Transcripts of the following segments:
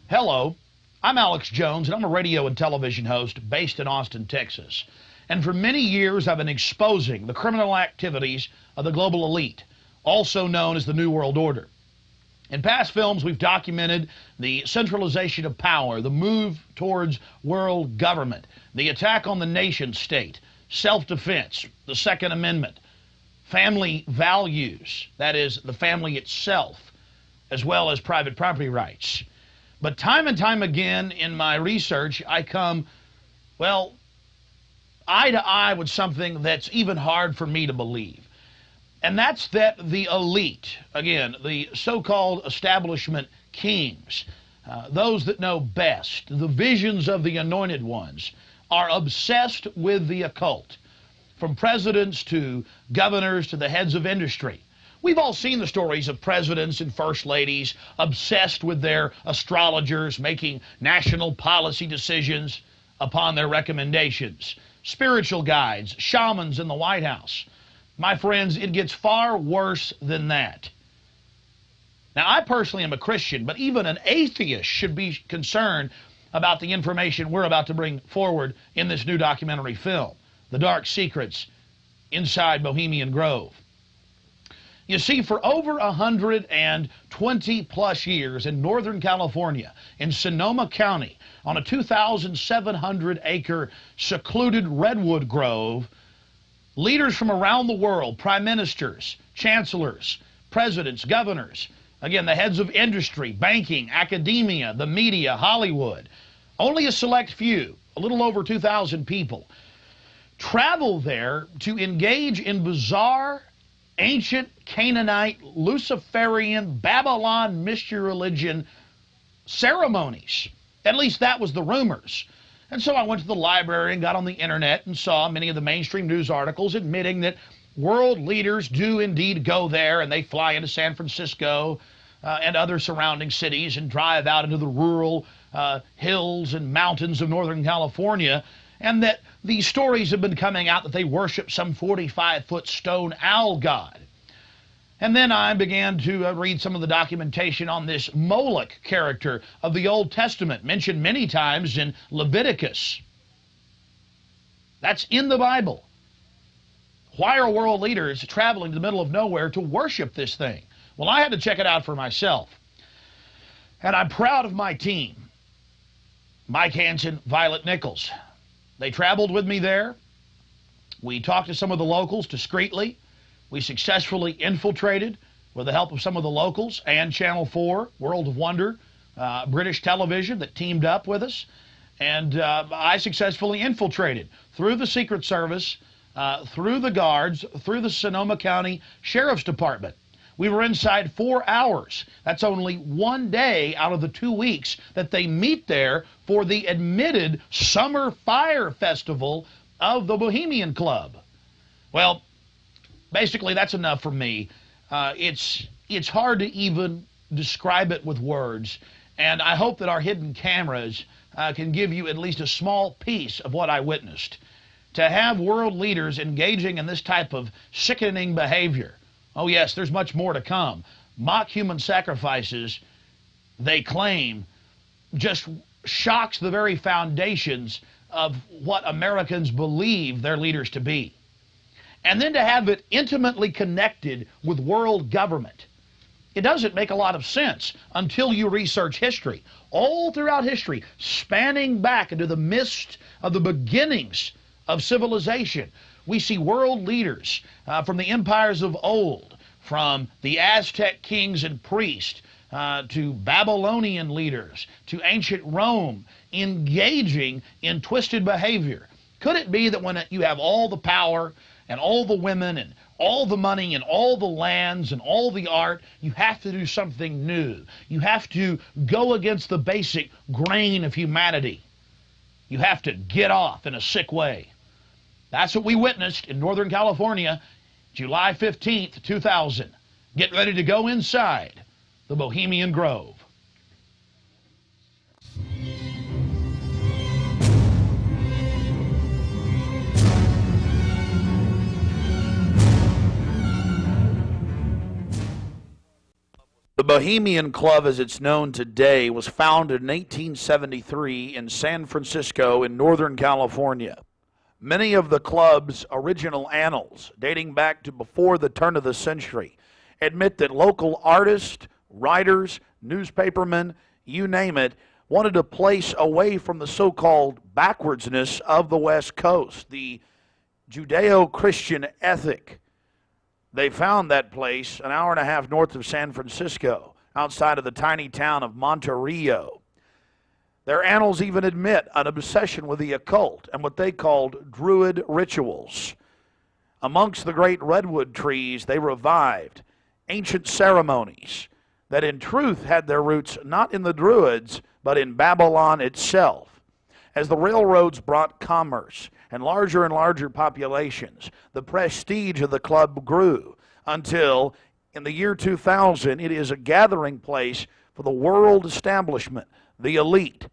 Hello, I'm Alex Jones, and I'm a radio and television host based in Austin, Texas. And for many years, I've been exposing the criminal activities of the global elite, also known as the New World Order. In past films, we've documented the centralization of power, the move towards world government, the attack on the nation state, self-defense, the Second Amendment, family values, that is, the family itself, as well as private property rights. But time and time again in my research, I come, well, eye to eye with something that's even hard for me to believe. And that's that the elite, again, the so-called establishment kings, those that know best, the visions of the anointed ones, are obsessed with the occult, from presidents to governors to the heads of industry. We've all seen the stories of presidents and first ladies obsessed with their astrologers making national policy decisions upon their recommendations, spiritual guides, shamans in the White House. My friends, it gets far worse than that. Now, I personally am a Christian, but even an atheist should be concerned about the information we're about to bring forward in this new documentary film, The Dark Secrets Inside Bohemian Grove. You see, for over 120-plus years in Northern California, in Sonoma County, on a 2,700-acre secluded redwood grove, leaders from around the world, prime ministers, chancellors, presidents, governors, again, the heads of industry, banking, academia, the media, Hollywood, only a select few, a little over 2,000 people, travel there to engage in bizarre, ancient Canaanite, Luciferian, Babylon mystery religion ceremonies. At least that was the rumors. And so I went to the library and got on the internet and saw many of the mainstream news articles admitting that world leaders do indeed go there, and they fly into San Francisco and other surrounding cities and drive out into the rural hills and mountains of Northern California, and that these stories have been coming out that they worship some 45-foot stone owl god. And then I began to read some of the documentation on this Moloch character of the Old Testament, mentioned many times in Leviticus. That's in the Bible. Why are world leaders traveling to the middle of nowhere to worship this thing? Well, I had to check it out for myself. And I'm proud of my team. Mike Hansen, Violet Nichols. They traveled with me there. We talked to some of the locals discreetly. We successfully infiltrated, with the help of some of the locals and Channel 4, World of Wonder, British television that teamed up with us. And I successfully infiltrated through the Secret Service, through the guards, through the Sonoma County Sheriff's Department. We were inside 4 hours. That's only one day out of the 2 weeks that they meet there for the admitted Summer Fire Festival of the Bohemian Club. Well, basically, that's enough for me. It's hard to even describe it with words, and I hope that our hidden cameras can give you at least a small piece of what I witnessed. To have world leaders engaging in this type of sickening behavior, oh yes, there's much more to come. Mock human sacrifices, they claim, just shocks the very foundations of what Americans believe their leaders to be. And then to have it intimately connected with world government. It doesn't make a lot of sense until you research history. All throughout history, spanning back into the midst of the beginnings of civilization, we see world leaders from the empires of old, from the Aztec kings and priests, to Babylonian leaders, to ancient Rome, engaging in twisted behavior. Could it be that when you have all the power and all the women and all the money and all the lands and all the art, you have to do something new? You have to go against the basic grain of humanity. You have to get off in a sick way. That's what we witnessed in Northern California, July 15th, 2000. Get ready to go inside the Bohemian Grove. The Bohemian Club, as it's known today, was founded in 1873 in San Francisco in Northern California. Many of the club's original annals, dating back to before the turn of the century, admit that local artists, writers, newspapermen, you name it, wanted a place away from the so-called backwardsness of the West Coast, the Judeo-Christian ethic. They found that place an hour and a half north of San Francisco, outside of the tiny town of Monterey. Their annals even admit an obsession with the occult and what they called Druid rituals. Amongst the great redwood trees, they revived ancient ceremonies that in truth had their roots not in the Druids, but in Babylon itself. As the railroads brought commerce and larger populations, the prestige of the club grew until, in the year 2000, it is a gathering place for the world establishment, the elite.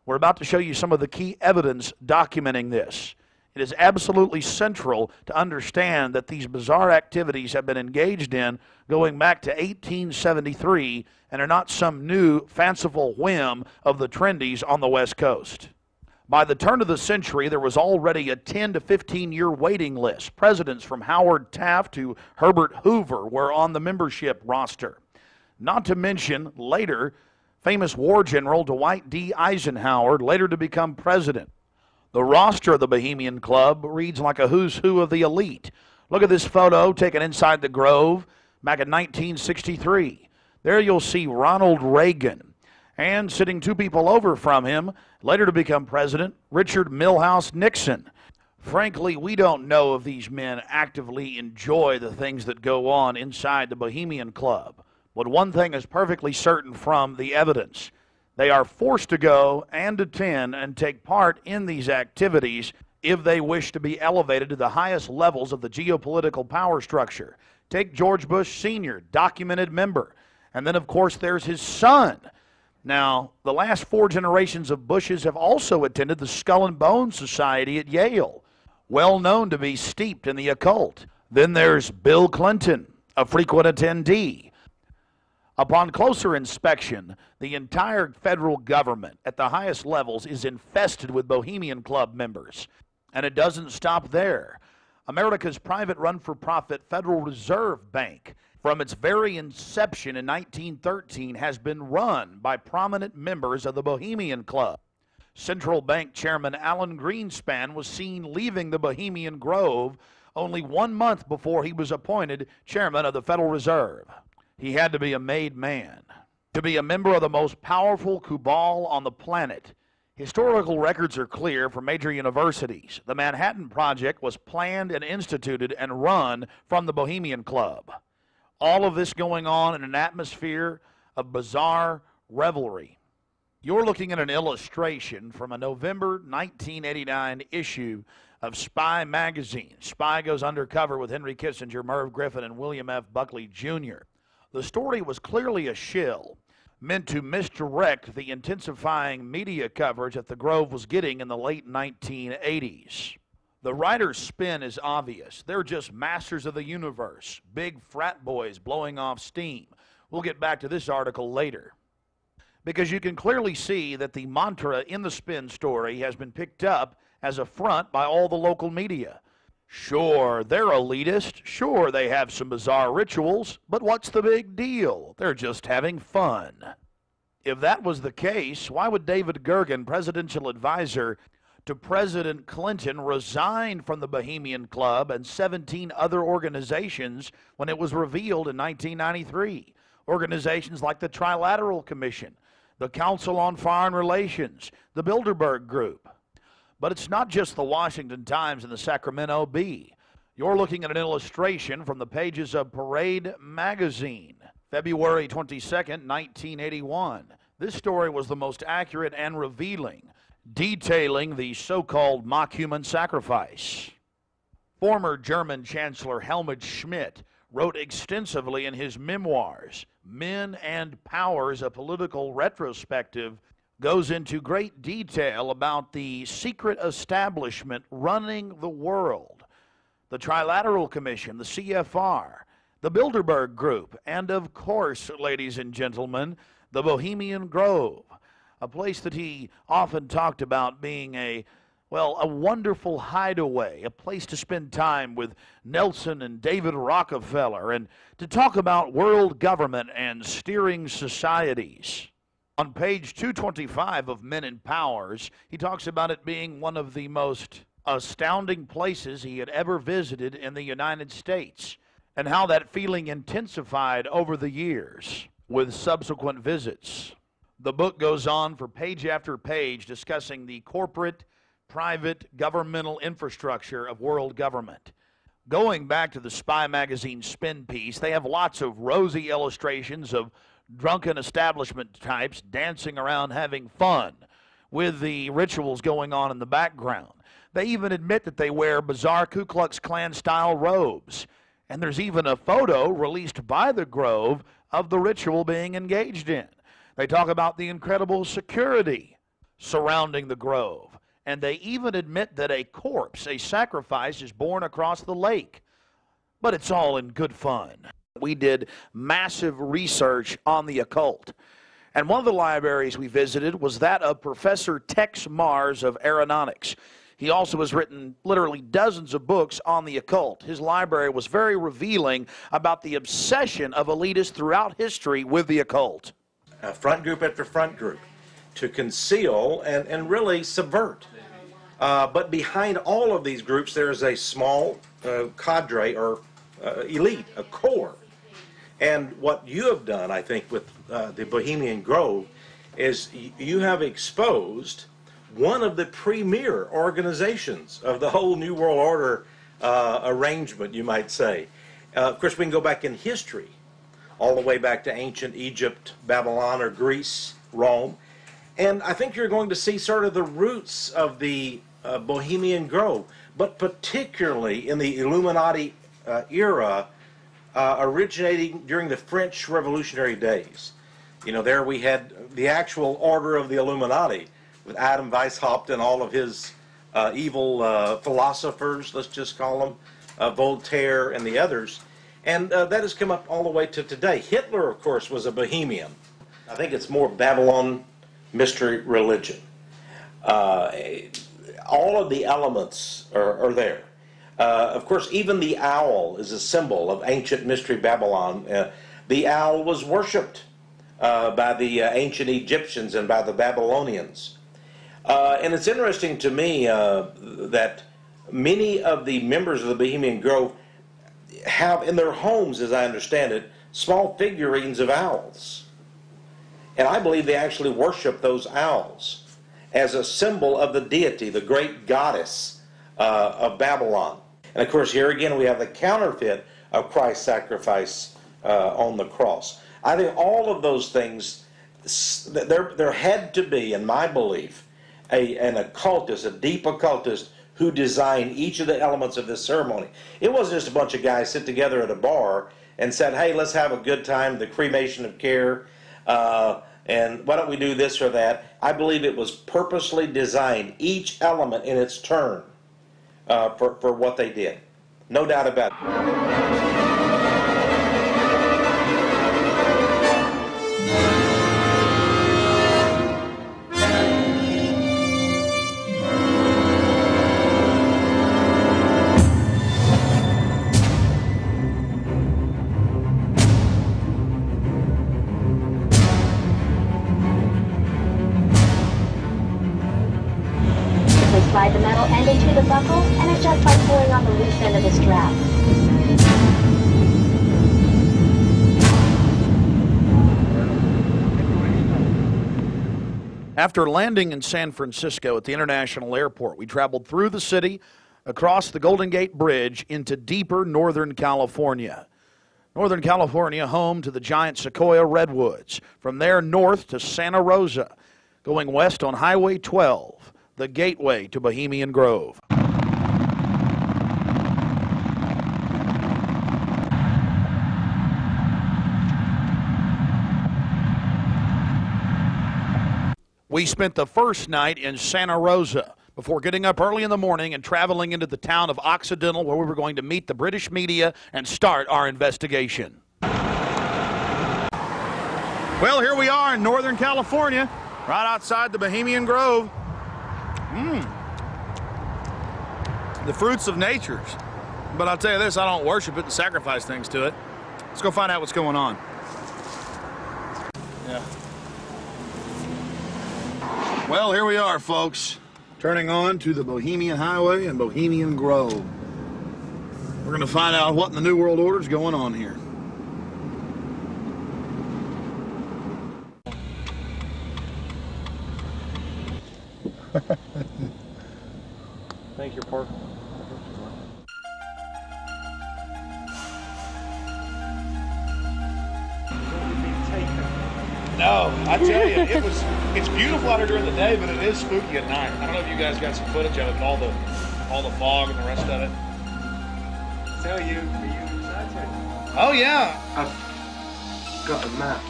We're about to show you some of the key evidence documenting this. It is absolutely central to understand that these bizarre activities have been engaged in going back to 1873 and are not some new fanciful whim of the trendies on the West Coast. By the turn of the century, there was already a 10 to 15-year waiting list. Presidents from Howard Taft to Herbert Hoover were on the membership roster. Not to mention, later, famous war general Dwight D. Eisenhower, later to become president. The roster of the Bohemian Club reads like a who's who of the elite. Look at this photo taken inside the Grove back in 1963. There you'll see Ronald Reagan, and sitting two people over from him, later to become president, Richard Milhous Nixon. Frankly, we don't know if these men actively enjoy the things that go on inside the Bohemian Club. But one thing is perfectly certain from the evidence. They are forced to go and attend and take part in these activities if they wish to be elevated to the highest levels of the geopolitical power structure. Take George Bush Sr., documented member. And then, of course, there's his son. Now, the last 4 generations of Bushes have also attended the Skull and Bones Society at Yale, well known to be steeped in the occult. Then there's Bill Clinton, a frequent attendee. Upon closer inspection, the entire federal government at the highest levels is infested with Bohemian Club members. And it doesn't stop there. America's private run-for-profit Federal Reserve Bank, from its very inception in 1913, has been run by prominent members of the Bohemian Club. Central Bank Chairman Alan Greenspan was seen leaving the Bohemian Grove only 1 month before he was appointed chairman of the Federal Reserve. He had to be a made man to be a member of the most powerful cabal on the planet. Historical records are clear from major universities. The Manhattan Project was planned and instituted and run from the Bohemian Club. All of this going on in an atmosphere of bizarre revelry. You're looking at an illustration from a November 1989 issue of Spy magazine. Spy goes undercover with Henry Kissinger, Merv Griffin, and William F. Buckley Jr. The story was clearly a shill, meant to misdirect the intensifying media coverage that the Grove was getting in the late 1980s. The writer's spin is obvious. They're just masters of the universe, big frat boys blowing off steam. We'll get back to this article later, because you can clearly see that the mantra in the spin story has been picked up as a front by all the local media. Sure, they're elitist. Sure, they have some bizarre rituals, but what's the big deal? They're just having fun. If that was the case, why would David Gergen, presidential advisor to President Clinton, resign from the Bohemian Club and 17 other organizations when it was revealed in 1993? Organizations like the Trilateral Commission, the Council on Foreign Relations, the Bilderberg Group. But it's not just the Washington Times and the Sacramento Bee. You're looking at an illustration from the pages of Parade magazine, February 22nd, 1981. This story was the most accurate and revealing, detailing the so-called mock human sacrifice. Former German Chancellor Helmut Schmidt wrote extensively in his memoirs, Men and Powers, a Political Retrospective, goes into great detail about the secret establishment running the world, the Trilateral Commission, the CFR, the Bilderberg Group, and of course, ladies and gentlemen, the Bohemian Grove, a place that he often talked about being a wonderful hideaway, a place to spend time with Nelson and David Rockefeller, and to talk about world government and steering societies. On page 225 of Men and Powers, he talks about it being one of the most astounding places he had ever visited in the United States, and how that feeling intensified over the years with subsequent visits. The book goes on for page after page discussing the corporate, private, governmental infrastructure of world government. Going back to the Spy magazine spin piece, they have lots of rosy illustrations of drunken establishment types dancing around having fun with the rituals going on in the background. They even admit that they wear bizarre Ku Klux Klan style robes. And there's even a photo released by the Grove of the ritual being engaged in. They talk about the incredible security surrounding the Grove. And they even admit that a corpse, a sacrifice, is borne across the lake. But it's all in good fun. We did massive research on the occult. And one of the libraries we visited was that of Professor Tex Mars of Aeronautics. He also has written literally dozens of books on the occult. His library was very revealing about the obsession of elitists throughout history with the occult. Front group after front group to conceal and really subvert. But behind all of these groups, there is a small cadre or elite, a core. And what you have done, I think, with the Bohemian Grove is you have exposed one of the premier organizations of the whole New World Order arrangement, you might say. Of course, we can go back in history, all the way back to ancient Egypt, Babylon, or Greece, Rome. And I think you're going to see sort of the roots of the Bohemian Grove, but particularly in the Illuminati era, originating during the French Revolutionary days. You know, there we had the actual order of the Illuminati with Adam Weishaupt and all of his evil philosophers, let's just call them, Voltaire and the others. And that has come up all the way to today. Hitler, of course, was a Bohemian. I think it's more Babylon mystery religion. All of the elements are there. Of course, even the owl is a symbol of ancient mystery Babylon. The owl was worshipped by the ancient Egyptians and by the Babylonians. And it's interesting to me that many of the members of the Bohemian Grove have in their homes, as I understand it, small figurines of owls. And I believe they actually worship those owls as a symbol of the deity, the great goddess of Babylon. And of course, here again we have the counterfeit of Christ's sacrifice on the cross. I think all of those things, there had to be, in my belief, an occultist, a deep occultist, who designed each of the elements of this ceremony. It wasn't just a bunch of guys sit together at a bar and said, hey, let's have a good time, the cremation of care, and why don't we do this or that. I believe it was purposely designed, each element in its turn, for what they did. No doubt about it. Slide the metal end into the buckle and adjust by pulling on the loose end of the strap. After landing in San Francisco at the International Airport, we traveled through the city, across the Golden Gate Bridge, into deeper Northern California. Northern California, home to the giant Sequoia redwoods. From there north to Santa Rosa, going west on Highway 12. The gateway to Bohemian Grove. We spent the first night in Santa Rosa before getting up early in the morning and traveling into the town of Occidental, where we were going to meet the British media and start our investigation. Well, here we are in Northern California, right outside the Bohemian Grove. The fruits of nature. But I'll tell you this, I don't worship it and sacrifice things to it. Let's go find out what's going on. Yeah. Well, here we are, folks. Turning on to the Bohemian Highway and Bohemian Grove. We're going to find out what in the New World Order is going on here. Thank you, Park. No, I tell you, it's beautiful out here during the day, but it is spooky at night. I don't know if you guys got some footage of it, and all the fog and the rest of it. So are you excited? Oh yeah. I've got a map.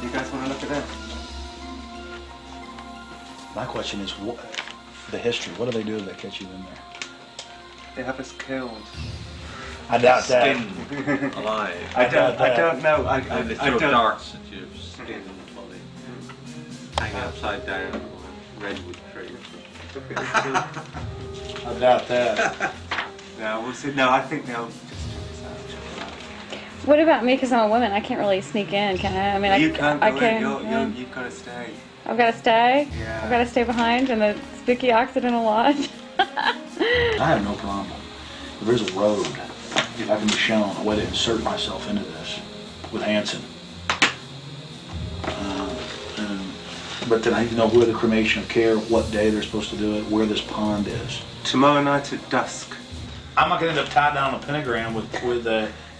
You guys want to look at that? My question is, the history. What do they do if they catch you in there? They have us killed. I doubt that. Skinned alive. I don't know. And they throw darts at your skin and body. Hang upside down on a redwood tree. I doubt that. No, we'll see. No, I think they'll just check this out. What about me? Because I'm a woman, I can't really sneak in, can I? I mean, You can't. I Go can. in. You've got to stay. I've got to stay. Yeah. I've got to stay behind in the spooky Occidental Lodge. I have no problem. If there's a road, if I can be shown a way to insert myself into this with Hanson. But then I need to know where the cremation of care, what day they're supposed to do it, where this pond is. Tomorrow night at dusk. I'm not going to end up tied down on a pentagram with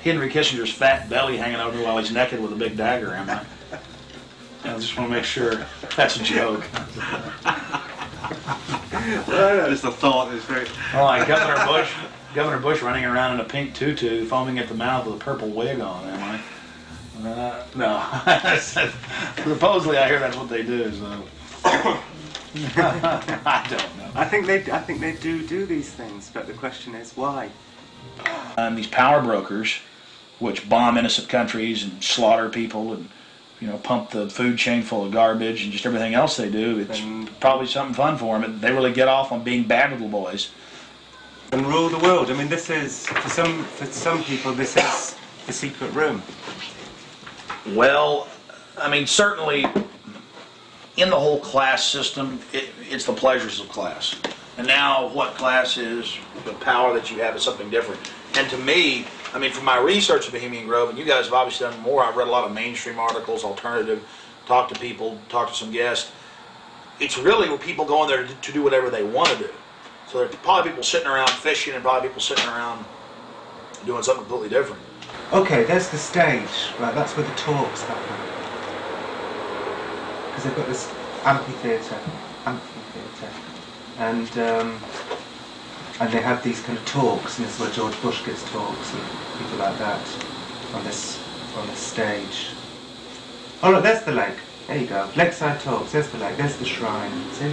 Henry Kissinger's fat belly hanging over while he's naked with a big dagger, am I? I just want to make sure that's a joke. Just a thought. It's very. Oh, like Governor Bush running around in a pink tutu, foaming at the mouth with a purple wig on, am I? No. Supposedly, I hear that's what they do. So I don't know. I think they do these things, but the question is why. And these power brokers, which bomb innocent countries and slaughter people and pump the food chain full of garbage and just everything else they do, it's probably something fun for them. They really get off on being bad little boys. And rule the world. I mean, this is for some people. This is the secret room. Well, I mean, certainly in the whole class system, it's the pleasures of class. And now what class is, the power that you have is something different. And to me, I mean, from my research of Bohemian Grove, and you guys have obviously done more, I've read a lot of mainstream articles, alternative, talked to people, talked to some guests. It's really where people go in there to do whatever they want to do. So there are probably people sitting around fishing and probably people sitting around doing something completely different. Okay, there's the stage. Right, that's where the talks happen. Because they've got this amphitheatre, and they have these kind of talks, and this is where George Bush gives talks and people like that on this stage. Oh look, there's the lake. There you go. Lakeside talks. There's the lake. There's the shrine. See?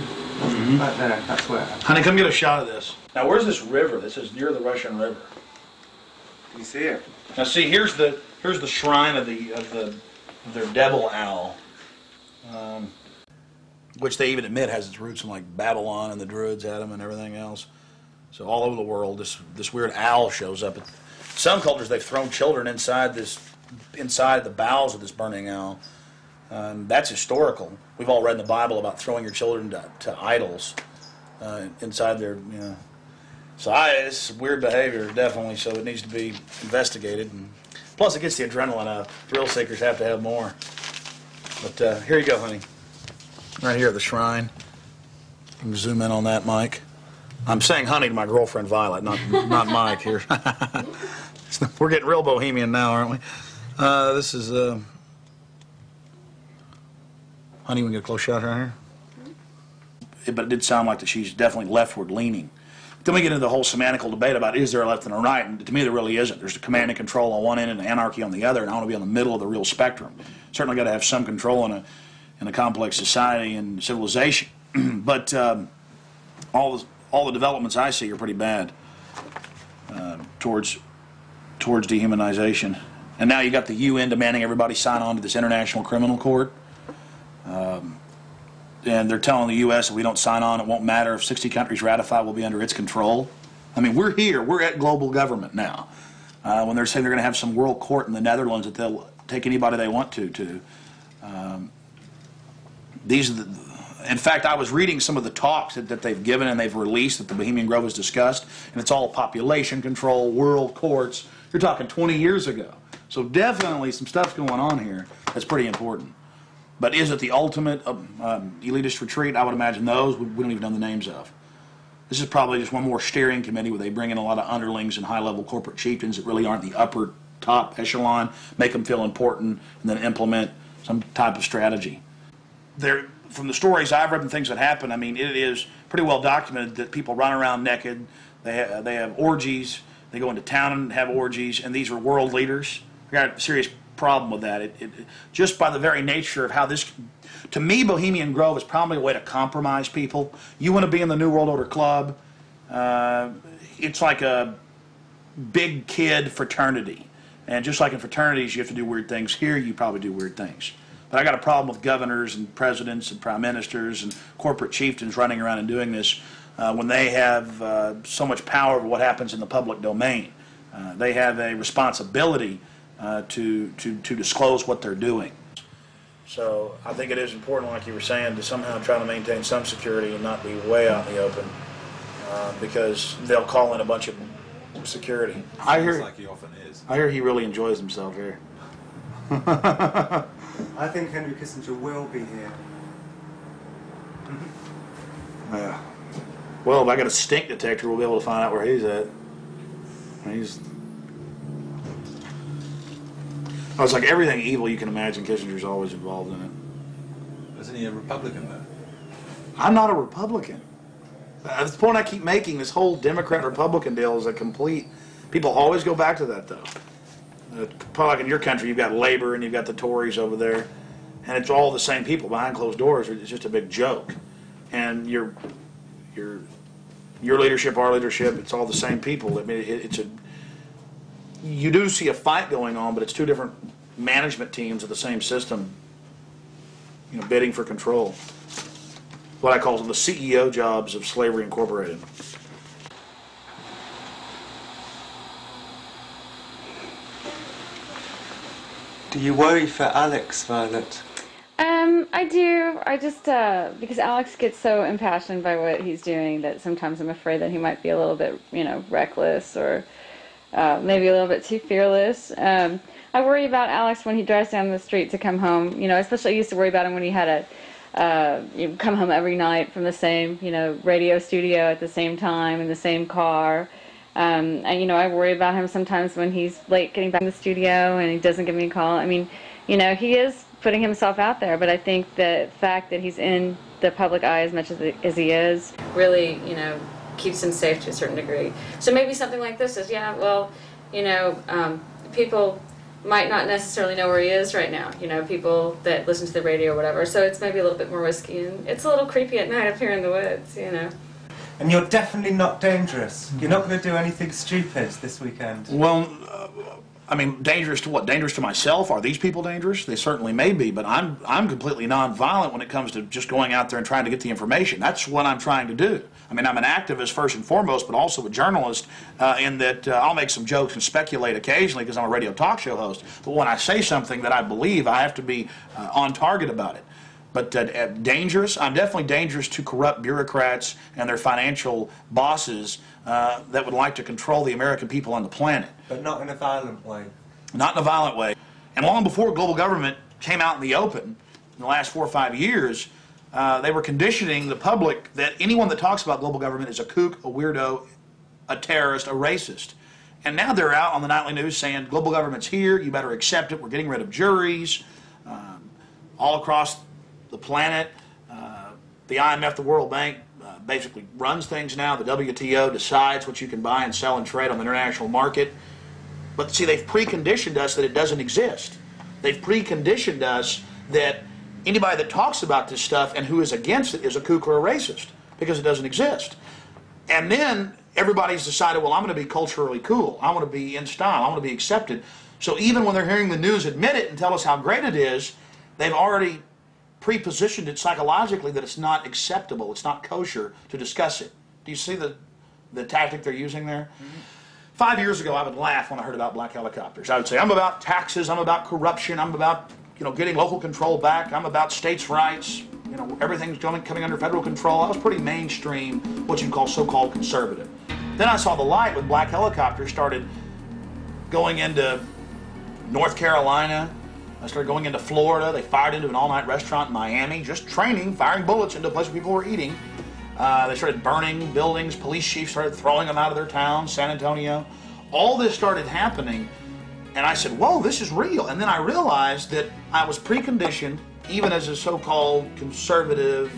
Right there. That's where. Honey, come get a shot of this. Now, where's this river? This is near the Russian River. Can you see it? Now, see, here's the shrine of their devil owl, which they even admit has its roots in like Babylon, and the Druids had them and everything else. So all over the world, this weird owl shows up. Some cultures, they've thrown children inside the bowels of this burning owl. That's historical. We've all read in the Bible about throwing your children to idols inside their, you know. So it's weird behavior, definitely. So it needs to be investigated. And plus, it gets the adrenaline up. Thrill seekers have to have more. But here you go, honey. Right here at the shrine. You can zoom in on that, Mike. I'm saying honey to my girlfriend Violet, not Mike here. We're getting real bohemian now, aren't we? This is honey. We can get a close shot right here. But it did sound like that she's definitely leftward leaning. Then we get into the whole semantical debate about is there a left and a right, and to me there really isn't. There's the command and control on one end and anarchy on the other, and I want to be on the middle of the real spectrum. Certainly got to have some control in a complex society and civilization, but all the developments I see are pretty bad towards dehumanization. And now you got the UN demanding everybody sign on to this International Criminal Court. And they're telling the U.S. if we don't sign on, it won't matter. If 60 countries ratify, we'll be under its control. I mean, we're here. We're at global government now. When they're saying they're going to have some world court in the Netherlands that they'll take anybody they want to. In fact, I was reading some of the talks that they've given and they've released that the Bohemian Grove has discussed, and it's all population control, world courts. You're talking 20 years ago. So definitely some stuff's going on here that's pretty important. But is it the ultimate elitist retreat? I would imagine those we don't even know the names of. This is probably just one more steering committee where they bring in a lot of underlings and high-level corporate chieftains that really aren't the upper top echelon, make them feel important, and then implement some type of strategy. From the stories I've read and things that happen, I mean, it is pretty well documented that people run around naked. They have orgies. They go into town and have orgies, and these are world leaders. I got a serious problem with that. Just by the very nature of how this, to me, Bohemian Grove is probably a way to compromise people. You want to be in the New World Order Club. It's like a big kid fraternity. And just like in fraternities, you have to do weird things. Here, you probably do weird things. But I got a problem with governors and presidents and prime ministers and corporate chieftains running around and doing this when they have so much power over what happens in the public domain. They have a responsibility to disclose what they're doing. So I think it is important, like you were saying, to somehow try to maintain some security and not be way out in the open, because they'll call in a bunch of security. I hear like he often is. I hear he really enjoys himself here. I think Henry Kissinger will be here. Yeah. Well, if I got a stink detector, we'll be able to find out where he's at. I was like, everything evil you can imagine, Kissinger's always involved in it. Isn't he a Republican, though? I'm not a Republican. That's the point I keep making. This whole Democrat-Republican deal is a complete... People always go back to that, though. Probably like in your country, you've got Labor and you've got the Tories over there, and it's all the same people behind closed doors. It's just a big joke. And your leadership, our leadership, it's all the same people. I mean, you do see a fight going on, but it's two different management teams of the same system, bidding for control. What I call the CEO jobs of Slavery Incorporated. Do you worry for Alex, Violet? I do. I just, because Alex gets so impassioned by what he's doing that sometimes I'm afraid that he might be a little bit, reckless or maybe a little bit too fearless. I worry about Alex when he drives down the street to come home. Especially I used to worry about him when he had come home every night from the same, radio studio at the same time in the same car. And, you know, I worry about him sometimes when he's late getting back in the studio and he doesn't give me a call. I mean, you know, he is putting himself out there, but I think the fact that he's in the public eye as much as he is really, you know, keeps him safe to a certain degree. So maybe something like this is, yeah, well, you know, people might not necessarily know where he is right now, you know, people that listen to the radio or whatever, so it's maybe a little bit more risky, and it's a little creepy at night up here in the woods, you know. And you're definitely not dangerous. You're not going to do anything stupid this weekend. Well, I mean, dangerous to what? Dangerous to myself? Are these people dangerous? They certainly may be, but I'm completely nonviolent when it comes to just going out there and trying to get the information. That's what I'm trying to do. I mean, I'm an activist first and foremost, but also a journalist in that I'll make some jokes and speculate occasionally because I'm a radio talk show host. But when I say something that I believe, I have to be on target about it. But dangerous? I'm definitely dangerous to corrupt bureaucrats and their financial bosses that would like to control the American people on the planet. But not in a violent way. Not in a violent way. And long before global government came out in the open, in the last 4 or 5 years, they were conditioning the public that anyone that talks about global government is a kook, a weirdo, a terrorist, a racist. And now they're out on the nightly news saying global government's here, you better accept it, we're getting rid of juries all across the planet. The IMF, the World Bank, basically runs things now. The WTO decides what you can buy and sell and trade on the international market. But see, they've preconditioned us that it doesn't exist. They've preconditioned us that anybody that talks about this stuff and who is against it is a kook or a racist because it doesn't exist. And then everybody's decided, well, I'm going to be culturally cool. I want to be in style. I want to be accepted. So even when they're hearing the news admit it and tell us how great it is, they've already pre-positioned it psychologically that it's not acceptable, it's not kosher to discuss it. Do you see the tactic they're using there? Mm-hmm. 5 years ago, I would laugh when I heard about black helicopters. I would say, I'm about taxes, I'm about corruption, I'm about, you know, getting local control back, I'm about states' rights, you know, everything's coming under federal control. I was pretty mainstream, what you'd call so-called conservative. Then I saw the light when black helicopters started going into North Carolina. I started going into Florida. They fired into an all-night restaurant in Miami, just training, firing bullets into a place where people were eating. They started burning buildings. Police chiefs started throwing them out of their town, San Antonio. All this started happening, and I said, whoa, this is real. And then I realized that I was preconditioned, even as a so-called conservative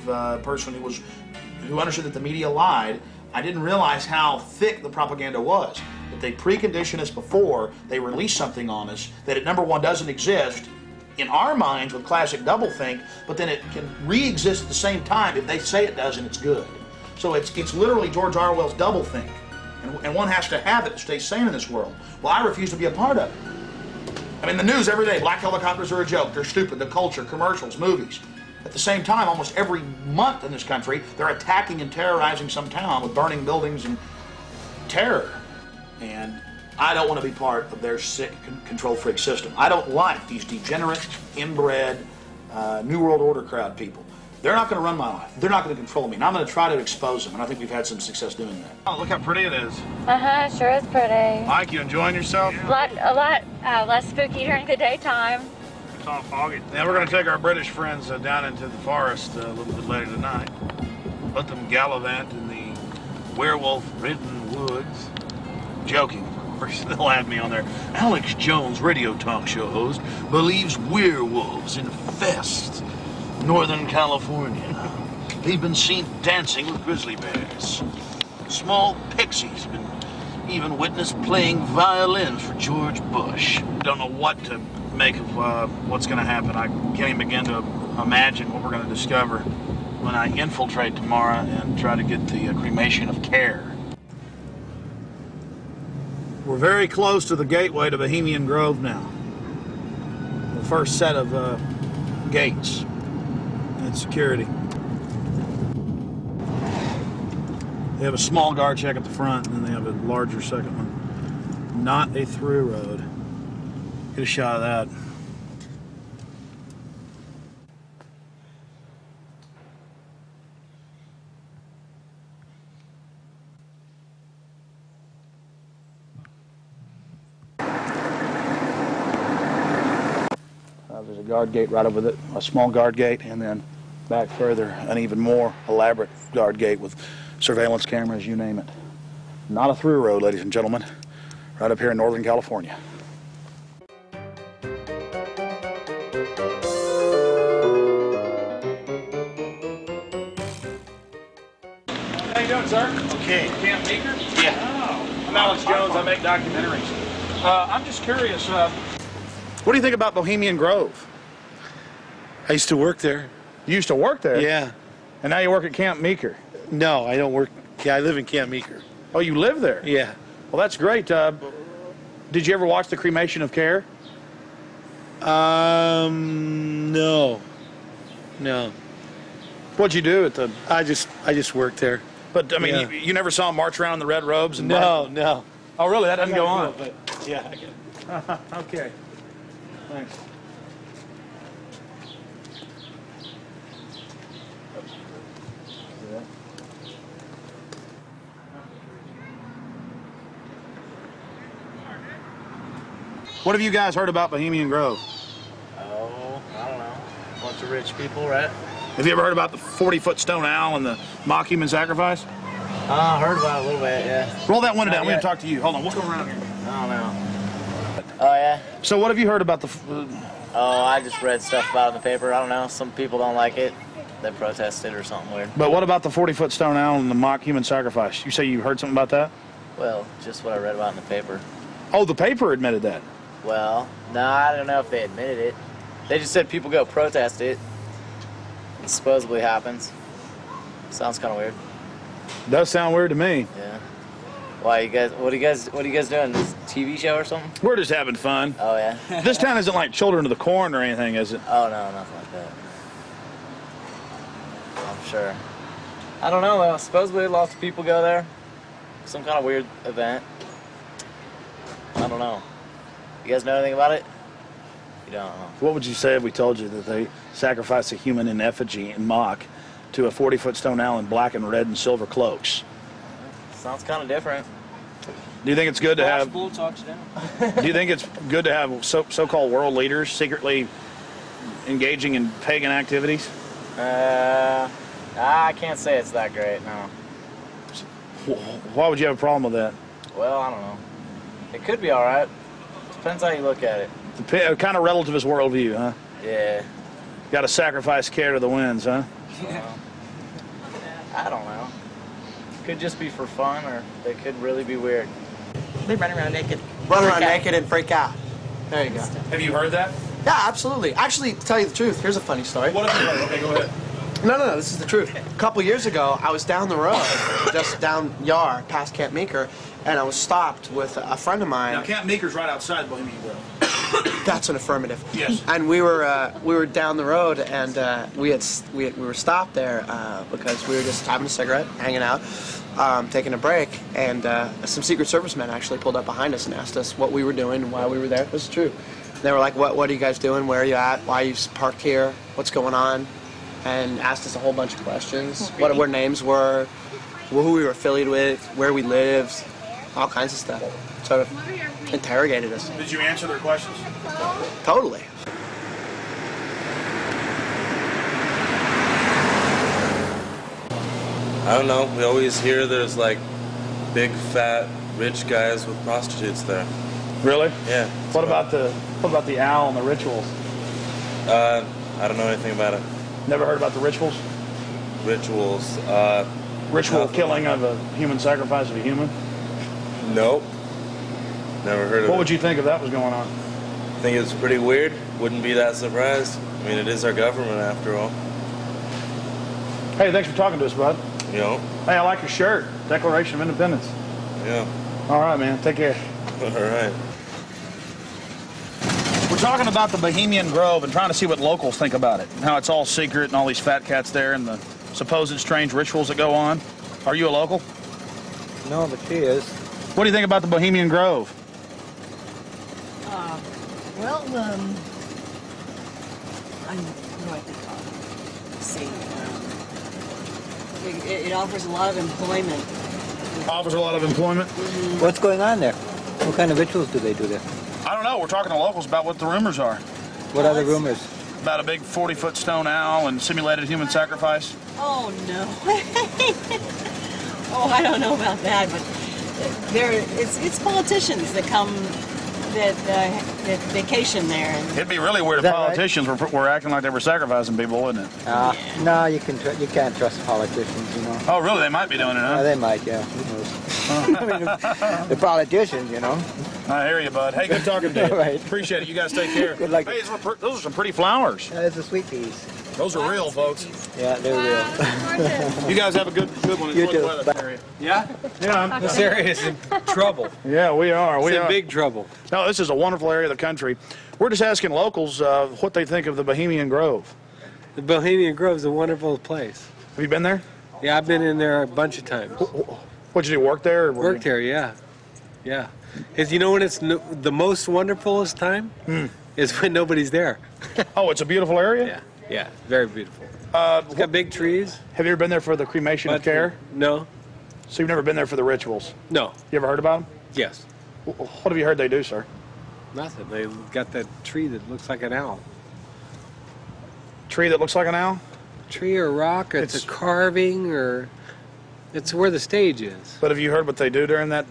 person who understood that the media lied. I didn't realize how thick the propaganda was. That they precondition us before they release something on us, that it, number one, doesn't exist in our minds with classic doublethink, but then it can re-exist at the same time if they say it does and it's good. So it's literally George Orwell's doublethink, and one has to have it to stay sane in this world. Well, I refuse to be a part of it. I mean, the news every day, black helicopters are a joke, they're stupid, the culture, commercials, movies. At the same time, almost every month in this country, they're attacking and terrorizing some town with burning buildings and terror. And I don't want to be part of their sick control freak system. I don't like these degenerate, inbred, New World Order crowd people. They're not going to run my life. They're not going to control me. And I'm going to try to expose them. And I think we've had some success doing that. Oh, look how pretty it is. Uh-huh, sure is pretty. Mike, you enjoying yourself? A lot less spooky during the daytime. It's all foggy. Now we're going to take our British friends down into the forest a little bit later tonight. Let them gallivant in the werewolf-ridden woods. Joking, of course. They'll have me on there. Alex Jones, radio talk show host, believes werewolves infest Northern California. They've been seen dancing with grizzly bears. Small pixies have been even witnessed playing violins for George Bush. Don't know what to make of what's going to happen. I can't even begin to imagine what we're going to discover when I infiltrate tomorrow and try to get the cremation of care. We're very close to the gateway to Bohemian Grove now. The first set of gates and security. They have a small guard check at the front, and then they have a larger second one. Not a through road. Get a shot of that. There's a guard gate right over it, a small guard gate, and then back further, an even more elaborate guard gate with surveillance cameras, you name it. Not a through road, ladies and gentlemen. Right up here in Northern California. How you doing, sir? Okay. Camp Meeker? Yeah. Oh, I'm Alex Jones. I make documentaries. I'm just curious. What do you think about Bohemian Grove? I used to work there. You used to work there? Yeah. And now you work at Camp Meeker? No, I don't work. Yeah, I live in Camp Meeker. Oh, you live there? Yeah. Well, that's great. Did you ever watch the cremation of care? No. No. What'd you do at the? I just worked there. But I mean, Yeah. you never saw them march around in the red robes and No. Oh, really? That doesn't go on. But yeah, I get it. Okay. Thanks. What have you guys heard about Bohemian Grove? Oh, I don't know. Bunch of rich people, right? Have you ever heard about the 40-foot stone owl and the mock human sacrifice? I heard about it a little bit, yeah. Roll that window down. Not We're going yet. to talk to you. Hold on. We'll go around here. I don't know. Oh, yeah? So what have you heard about the... Oh, I just read stuff about it in the paper. I don't know. Some people don't like it. They protested or something weird. But what about the 40-foot stone owl and the mock human sacrifice? You say you heard something about that? Well, just what I read about in the paper. Oh, the paper admitted that. Well, no, I don't know if they admitted it. They just said people go protest it. It supposedly happens. Sounds kind of weird. Does sound weird to me. Yeah. Why you guys? What are you guys doing? This TV show or something? We're just having fun. Oh yeah. This town isn't like Children of the Corn or anything, is it? Oh no, nothing like that. I'm sure. I don't know. Supposedly lots of people go there. Some kind of weird event. I don't know. You guys know anything about it? You don't know. What would you say if we told you that they sacrificed a human in effigy in mock to a 40-foot stone owl in black and red and silver cloaks? Sounds kind of different. Do you think it's good to have? Bull talks down. Do you think it's good to have so-called world leaders secretly engaging in pagan activities? I can't say it's that great. No. Why would you have a problem with that? Well, I don't know. It could be all right. Depends how you look at it. Kind of relativist worldview, huh? Yeah. Got to sacrifice care to the winds, huh? I don't know. Could just be for fun, or they could really be weird. They run around naked. Run around naked and freak out. There you go. Have you heard that? Yeah, absolutely. Actually, to tell you the truth, here's a funny story. What have you heard? Okay, go ahead. No, this is the truth. A couple years ago, I was down the road, just down Yar, past Camp Meeker, and I was stopped with a friend of mine. Now, Camp Meeker's right outside Bohemian Grove. That's an affirmative. Yes. And we were down the road, and we were stopped there because we were just having a cigarette, hanging out, taking a break, and some Secret Service men actually pulled up behind us and asked us what we were doing and why we were there. This is true. They were like, "What are you guys doing? Where are you at? Why are you parked here? What's going on?" And asked us a whole bunch of questions. What our names were, who we were affiliated with, where we lived, all kinds of stuff. Sort of interrogated us. Did you answer their questions? Totally. I don't know. We always hear there's like big, fat, rich guys with prostitutes there. Really? Yeah. What about the owl and the rituals? I don't know anything about it. Never heard about the rituals? Rituals. Ritual killing of a human sacrifice of a human? Nope. Never heard of it. What would you think if that was going on? I think it's pretty weird. Wouldn't be that surprised. I mean, it is our government after all. Hey, thanks for talking to us, bud. You know? Hey, I like your shirt. Declaration of Independence. Yeah. All right, man. Take care. All right. We're talking about the Bohemian Grove and trying to see what locals think about it. And how it's all secret and all these fat cats there and the supposed strange rituals that go on. Are you a local? No, but she is. What do you think about the Bohemian Grove? Well, I know what they call it. Let's see. It offers a lot of employment. Offers a lot of employment? Mm-hmm. What's going on there? What kind of rituals do they do there? I don't know. We're talking to locals about what the rumors are. What are the rumors? About a big 40-foot stone owl and simulated human sacrifice. Oh, no. Oh, I don't know about that, but it's politicians that come that vacation there. And It'd be really weird if politicians were acting like they were sacrificing people, wouldn't it? No, you can't trust politicians, you know. Oh, really? They might be doing it, huh? They might, yeah. Who knows? I mean, the politicians, you know. I hear you, bud. Hey, good talking to you. Right. Appreciate it. You guys take care. Good luck. Hey, those are some pretty flowers. It's the sweet peas. Those are real, folks. Yeah, they're real. You guys have a good one. You too. Yeah? Yeah. This area is in trouble. Yeah, we are. It's in big trouble. No, this is a wonderful area of the country. We're just asking locals what they think of the Bohemian Grove. The Bohemian Grove is a wonderful place. Have you been there? Yeah, I've been in there a bunch of times. What'd you do, work there? Or Worked there, yeah. Yeah. Because you know when it's the most wonderfulest time? Is when nobody's there. Oh, it's a beautiful area? Yeah. Yeah, very beautiful. It's got big trees. Have you ever been there for the cremation of care? No. So you've never been there for the rituals? No. You ever heard about them? Yes. What have you heard they do, sir? Nothing. They got that tree that looks like an owl. Tree that looks like an owl? Tree or rock, or it's a carving, or it's where the stage is. But have you heard what they do during that?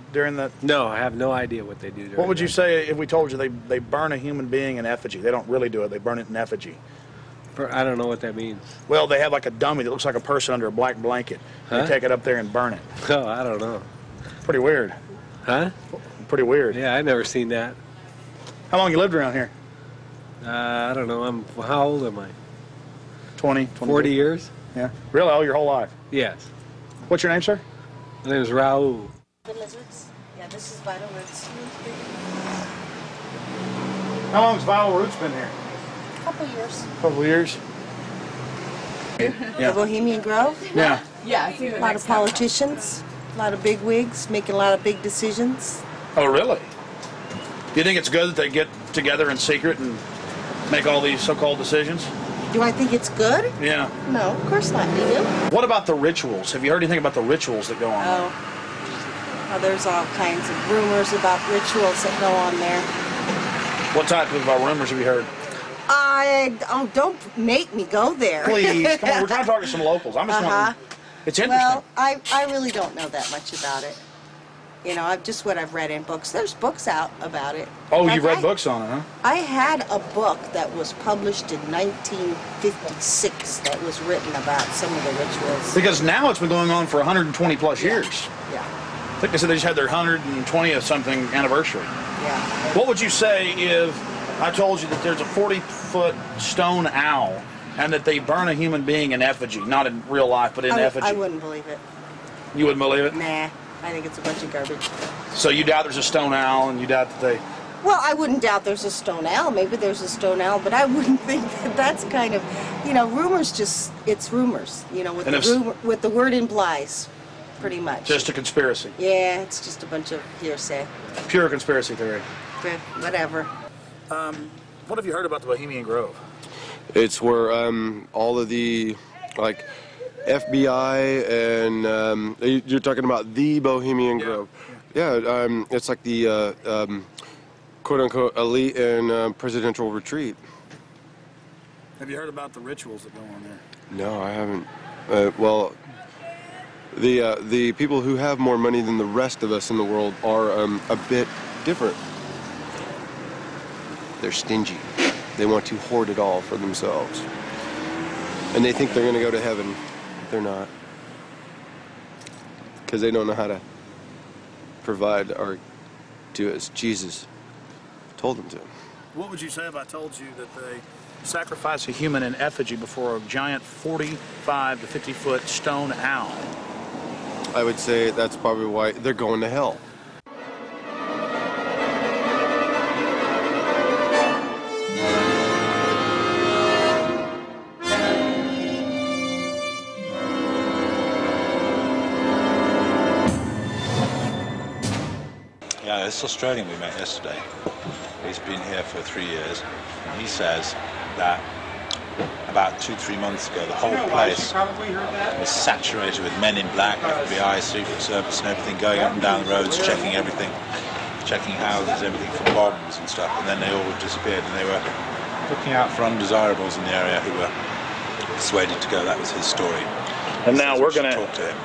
No, I have no idea what they do during What would you that. say if we told you they burn a human being in effigy? They don't really do it. They burn it in effigy. I don't know what that means. Well, they have like a dummy that looks like a person under a black blanket. Huh? They take it up there and burn it. Oh, I don't know. Pretty weird. Huh? Pretty weird. Yeah, I've never seen that. How long you lived around here? I don't know. How old am I? 20, 40 years? Yeah. Really? Oh, your whole life? Yes. What's your name, sir? My name is Raul. Yeah, this is Vital Roots. How long's Vital Roots been here? Couple years. Couple of years. The Bohemian Grove. Yeah. Yeah. A lot of politicians, a lot of big wigs making a lot of big decisions. Oh, really? Do you think it's good that they get together in secret and make all these so-called decisions? Do I think it's good? Yeah. No, of course not. Do you? What about the rituals? Have you heard anything about the rituals that go on there? Well, there's all kinds of rumors about rituals that go on there. What type of rumors have you heard? Don't make me go there. Please, come on. We're trying to talk to some locals. I'm just wondering. It's interesting. Well, I really don't know that much about it. You know, just what I've read in books. There's books out about it. Oh, you've read books on it, huh? I had a book that was published in 1956 that was written about some of the rituals. Because now it's been going on for 120 plus years. Yeah. I think they said they just had their 120th something anniversary. Yeah. What would you say if I told you that there's a 40-foot stone owl and that they burn a human being in effigy, not in real life, but in effigy? I wouldn't believe it. You wouldn't believe it? Nah, I think it's a bunch of garbage. So you doubt there's a stone owl, and you doubt that they... Well, I wouldn't doubt there's a stone owl. Maybe there's a stone owl, but I wouldn't think that that's kind of, you know, rumors it's rumors, you know, what the word implies, pretty much. Just a conspiracy. Yeah, it's just a bunch of hearsay. Pure conspiracy theory. Whatever. What have you heard about the Bohemian Grove? It's where all of the, like, FBI and you're talking about the Bohemian Grove. Yeah, it's like the quote-unquote elite and presidential retreat. Have you heard about the rituals that go on there? No, I haven't. Well, the people who have more money than the rest of us in the world are a bit different. They're stingy. They want to hoard it all for themselves. And they think they're going to go to heaven. They're not. Because they don't know how to provide or do as Jesus told them to. What would you say if I told you that they sacrifice a human in effigy before a giant 45 to 50-foot stone owl? I would say that's probably why they're going to hell. Yeah, this Australian we met yesterday, he's been here for 3 years, and he says that about 2-3 months ago the whole place was saturated with men in black, FBI, Secret Service and everything, going up and down the roads, checking everything, checking houses, everything for bombs and stuff, and then they all disappeared, and they were looking out for undesirables in the area who were persuaded to go. That was his story. And now we're going to talk to him.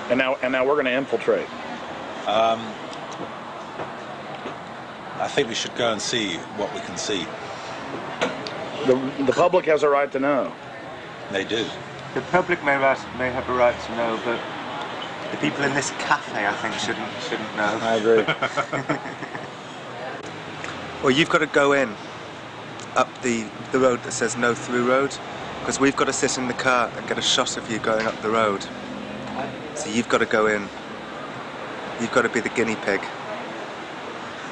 And now we're going to infiltrate. I think we should go and see what we can see. The public has a right to know. They do. The public may have a right to know, but the people in this cafe, I think, shouldn't know. I agree. Well, you've got to go in up the road that says no through road, because we've got to sit in the car and get a shot of you going up the road. So you've got to go in. You've got to be the guinea pig.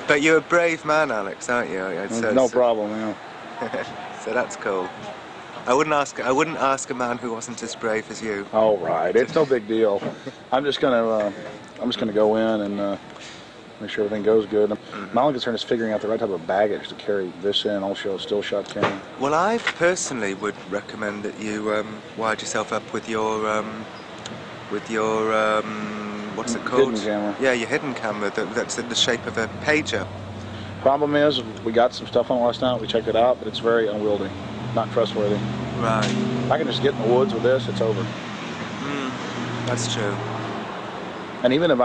But you're a brave man, Alex, aren't you? No problem, yeah. So that's cool. I wouldn't ask a man who wasn't as brave as you. All right, it's no big deal. I'm just gonna go in and make sure everything goes good. My only concern is figuring out the right type of baggage to carry this in, also still shot camera. Well, I personally would recommend that you wired yourself up with your what's it called? Hidden camera. Yeah, your hidden camera that's in the shape of a pager. Problem is, we got some stuff on it last night. We checked it out, but it's very unwieldy, not trustworthy. Right. If I can just get in the woods with this, it's over. That's true. And even if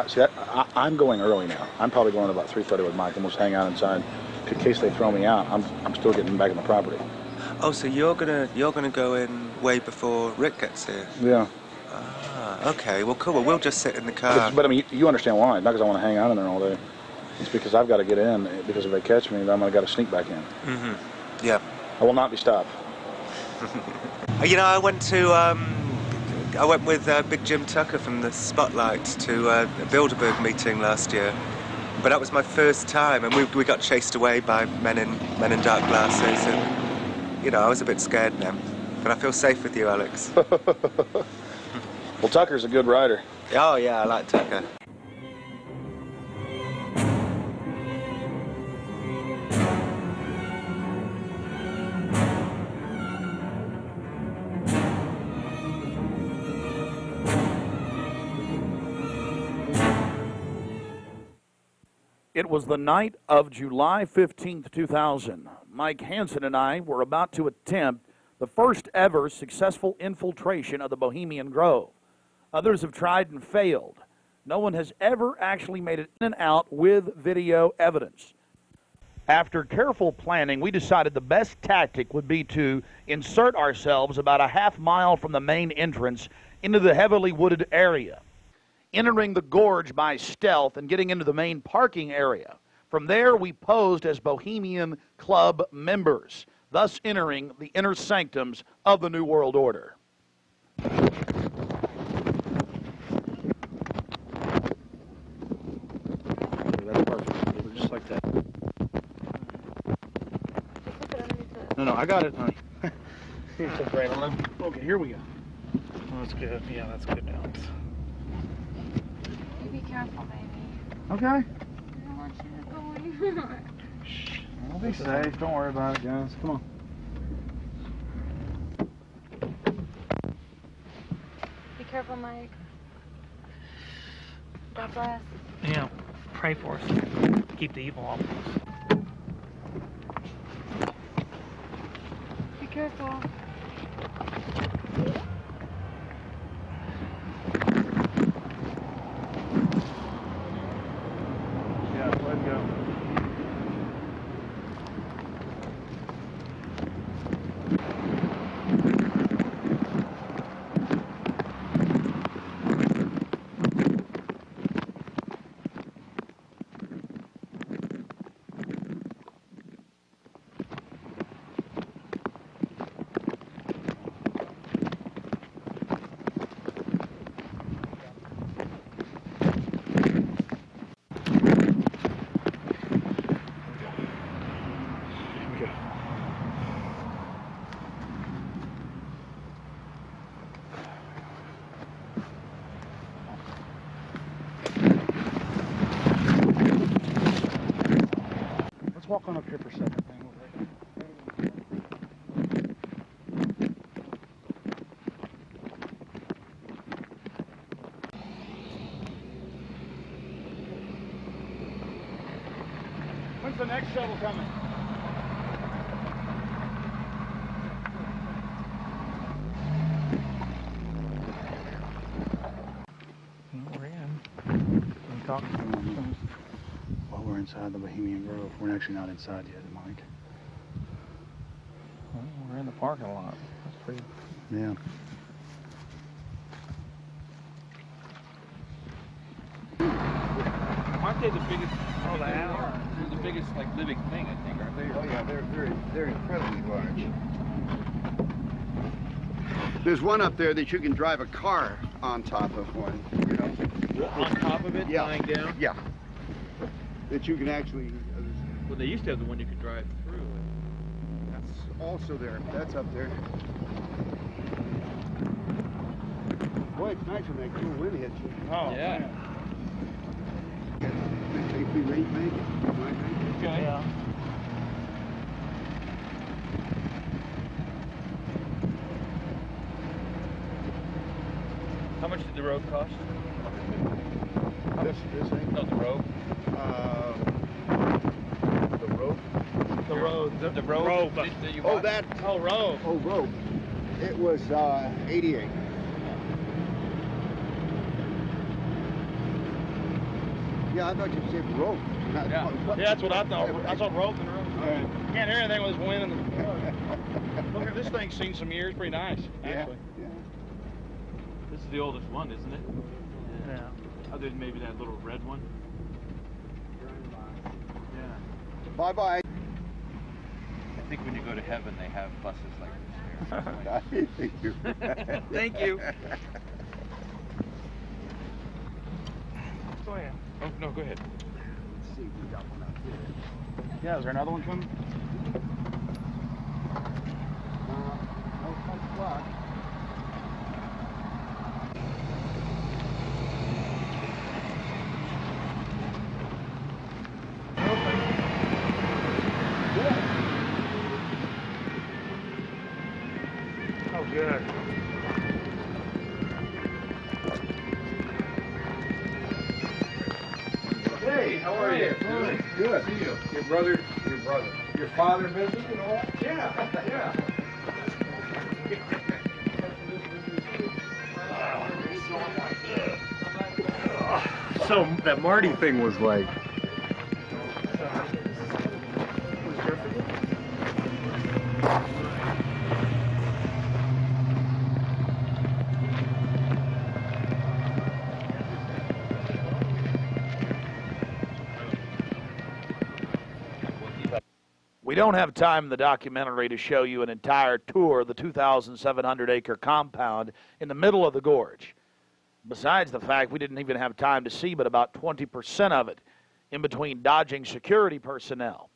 I'm going early now. I'm probably going about 3:30 with Mike, and we'll just hang out inside in case they throw me out. I'm still getting back on the property. Oh, so you're gonna go in way before Rick gets here? Yeah. Ah, okay. Well, cool. Well, we'll just sit in the car. But I mean, you understand why? Not because I want to hang out in there all day. It's because I've got to get in. Because if they catch me, then I'm gonna got to sneak back in. Mm-hmm. Yeah. I will not be stopped. You know, I went with Big Jim Tucker from the Spotlight to a Bilderberg meeting last year, but that was my first time, and we got chased away by men in dark glasses, and you know, I was a bit scared now, but I feel safe with you, Alex. Well, Tucker's a good rider. Oh yeah, I like Tucker. It was the night of July 15th, 2000. Mike Hansen and I were about to attempt the first ever successful infiltration of the Bohemian Grove. Others have tried and failed. No one has ever actually made it in and out with video evidence. After careful planning, we decided the best tactic would be to insert ourselves about a half mile from the main entrance into the heavily wooded area, entering the gorge by stealth and getting into the main parking area. From there, we posed as Bohemian Club members, thus entering the inner sanctums of the New World Order. That's perfect. Just like that. No, I got it, honey. Here's the right on. Okay, here we go. Oh, that's good. Yeah, that's good now. Be careful, baby. Okay. I don't want you to go anywhere. Shh. We'll be safe. Don't worry about it, guys. Come on. Be careful, Mike. God bless. Yeah, pray for us. Keep the evil off of us. Be careful. Yeah, let's go. Let's walk on up here for a second. When's the next shuttle coming? We're in. We talked to them. Well, we're inside the Bohemian Grove. We're actually not inside yet, Mike. Well, we're in the parking lot. That's pretty. Yeah. Aren't they the biggest? Oh, they are. They're the biggest, like, living thing, I think, aren't they? Oh yeah, they're incredibly large. There's one up there that you can drive a car on top of one, you know. On top of it, yeah. lying down? Yeah. That you can actually... Well, they used to have the one you could drive through. That's also there. That's up there. Boy, it's nice when that cool wind hits you. Oh, yeah. Think we may make it. Might make it. Okay. Yeah. How much did the road cost? This thing? No, the road. The rope? The road. The road. Rope. That you Oh, bought? that. Oh, road. Oh, rope. It was 88. Yeah, I thought you said rope. Yeah, that's what I thought. I thought rope and rope. Can't hear anything with this wind. Look at this thing. Seen some years. Pretty nice, actually. Yeah. This is the oldest one, isn't it? Yeah. Other than maybe that little red one. Yeah. Bye-bye. I think when you go to heaven, they have buses like this. Thank you. Thank you. Go ahead. Oh, no, go ahead. Let's see, we got one out here. Yeah, is there another one coming? No punch block. Oh, good. Hey, how are you? Good. See you. Your brother. Your father visited and all that? Yeah, yeah. So that Marty thing was like... We don't have time in the documentary to show you an entire tour of the 2,700-acre compound in the middle of the gorge. Besides the fact we didn't even have time to see but about 20% of it in between dodging security personnel.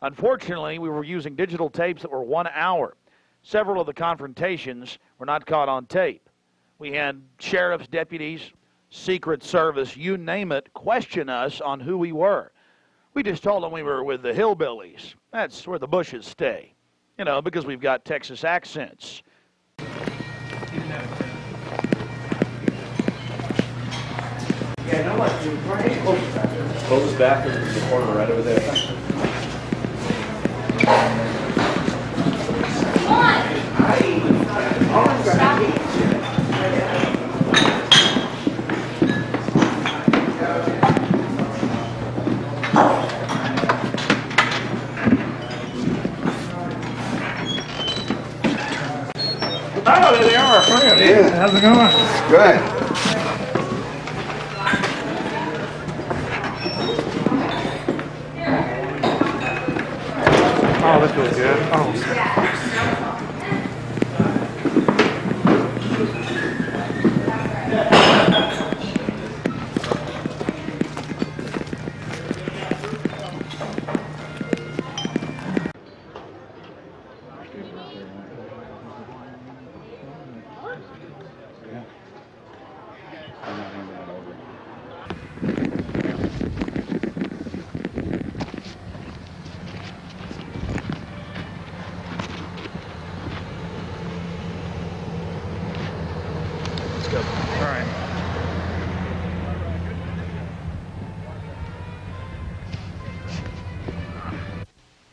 Unfortunately, we were using digital tapes that were 1 hour. Several of the confrontations were not caught on tape. We had sheriff's deputies, Secret Service, you name it, question us on who we were. We just told them we were with the hillbillies. That's where the Bushes stay, you know, because we've got Texas accents. Yeah, no, what? Close back in the corner right over there. Oh, there they are, our friends. Yeah. How's it going? Good. Oh, this feels good. Oh.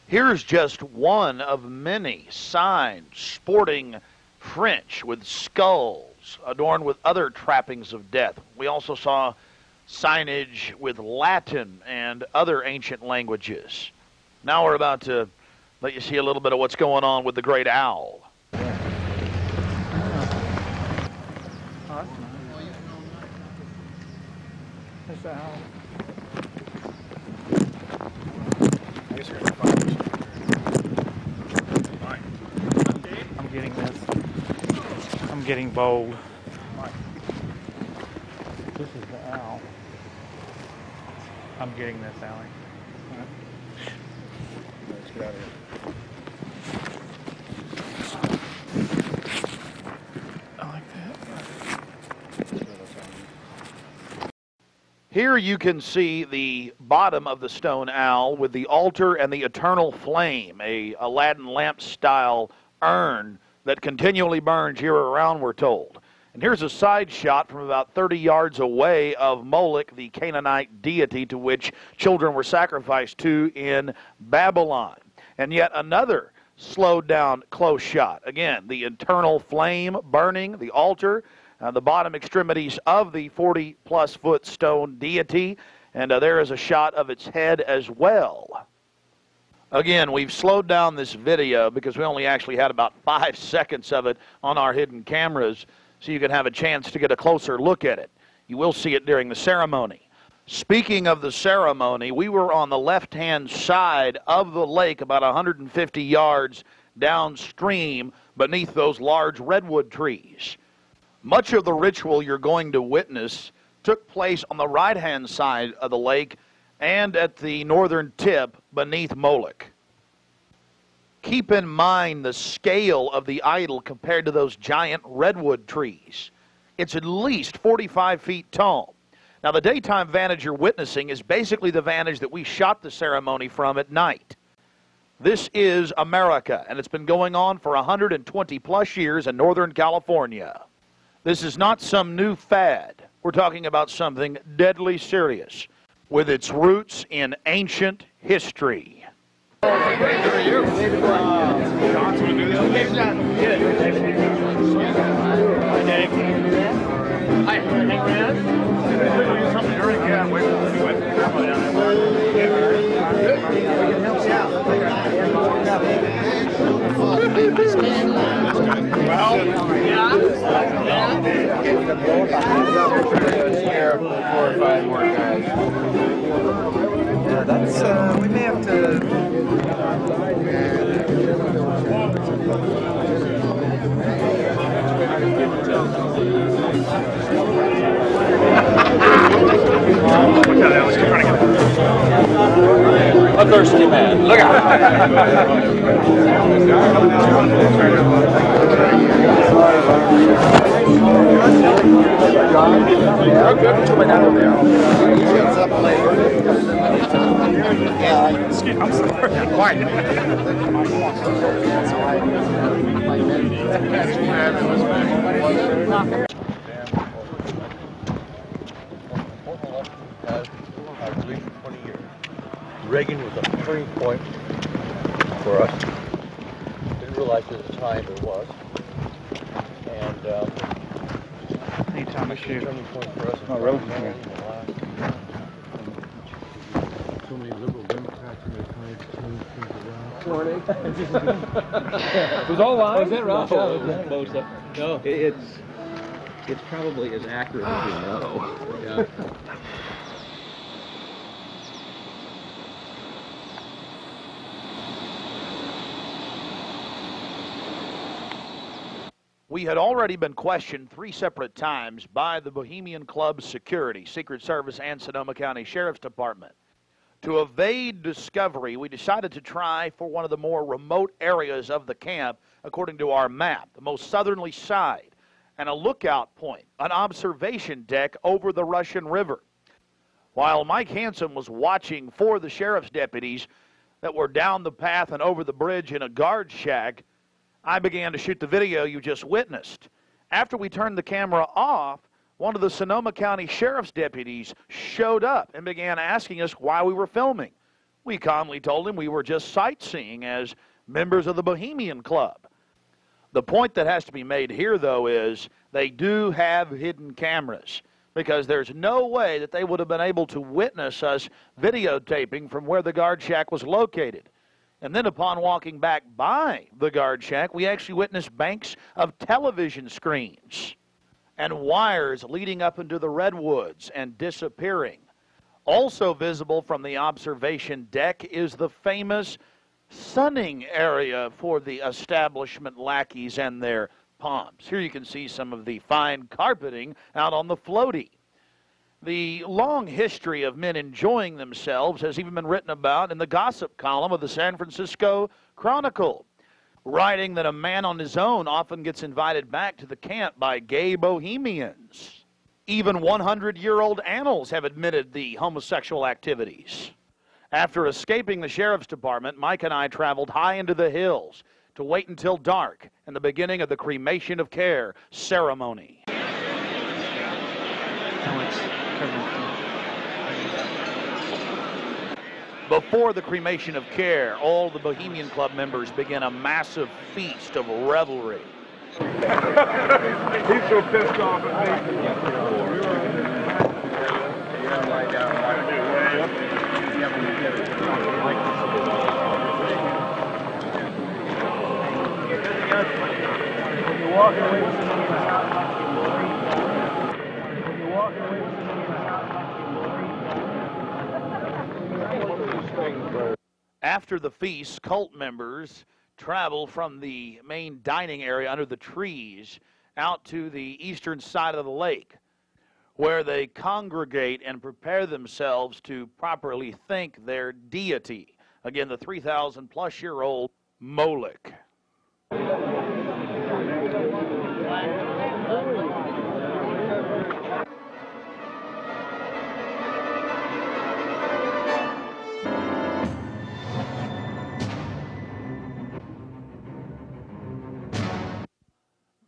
Here's just one of many signs sporting French with skulls adorned with other trappings of death. We also saw signage with Latin and other ancient languages. Now we're about to let you see a little bit of what's going on with the great owl. That's the owl. I guess you're gonna find this. Fine. I'm getting this. I'm getting bold. This is the owl. I'm getting this, Allie. Let's get out of here. I like that. Here you can see the bottom of the stone owl with the altar and the eternal flame, a Aladdin lamp style urn that continually burns year around, we're told. And here's a side shot from about 30 yards away of Moloch, the Canaanite deity to which children were sacrificed to in Babylon. And yet another slowed down close shot. Again, the eternal flame burning, the altar, the bottom extremities of the 40-plus foot stone deity, and there is a shot of its head as well. Again, we've slowed down this video because we only actually had about 5 seconds of it on our hidden cameras, so you can have a chance to get a closer look at it. You will see it during the ceremony. Speaking of the ceremony, we were on the left-hand side of the lake about 150 yards downstream beneath those large redwood trees. Much of the ritual you're going to witness took place on the right-hand side of the lake and at the northern tip beneath Moloch. Keep in mind the scale of the idol compared to those giant redwood trees. It's at least 45 feet tall. Now, the daytime vantage you're witnessing is basically the vantage that we shot the ceremony from at night. This is America, and it's been going on for 120-plus years in Northern California. This is not some new fad. We're talking about something deadly serious with its roots in ancient history. We may have to. A thirsty man. Look I'm sorry. Quiet. Reagan was a turning point for us. Didn't realize at the time it was. And anytime I shoot. Turning point for us. Oh, really? So many liberal Democrats in their time changed things around. It was all live? Was that right? No, it's probably as accurate as we know. Yeah. We had already been questioned 3 separate times by the Bohemian Club's security, Secret Service, and Sonoma County Sheriff's Department. To evade discovery, we decided to try for one of the more remote areas of the camp, according to our map, the most southerly side, and a lookout point, an observation deck over the Russian River. While Mike Hansen was watching for the sheriff's deputies that were down the path and over the bridge in a guard shack, I began to shoot the video you just witnessed. After we turned the camera off, one of the Sonoma County Sheriff's deputies showed up and began asking us why we were filming. We calmly told him we were just sightseeing as members of the Bohemian Club. The point that has to be made here, though, is they do have hidden cameras. because there's no way that they would have been able to witness us videotaping from where the guard shack was located. And then upon walking back by the guard shack, we actually witnessed banks of television screens and wires leading up into the redwoods and disappearing. Also visible from the observation deck is the famous sunning area for the establishment lackeys and their pomps. Here you can see some of the fine carpeting out on the floaty. The long history of men enjoying themselves has even been written about in the gossip column of the San Francisco Chronicle, writing that a man on his own often gets invited back to the camp by gay bohemians. Even 100-year-old annals have admitted the homosexual activities. After escaping the sheriff's department, Mike and I traveled high into the hills to wait until dark and the beginning of the cremation of care ceremony. Before the cremation of care, all the Bohemian Club members begin a massive feast of revelry. He's so pissed off at After the feast, cult members travel from the main dining area under the trees out to the eastern side of the lake, where they congregate and prepare themselves to properly thank their deity. Again, the 3,000-plus-year-old Moloch.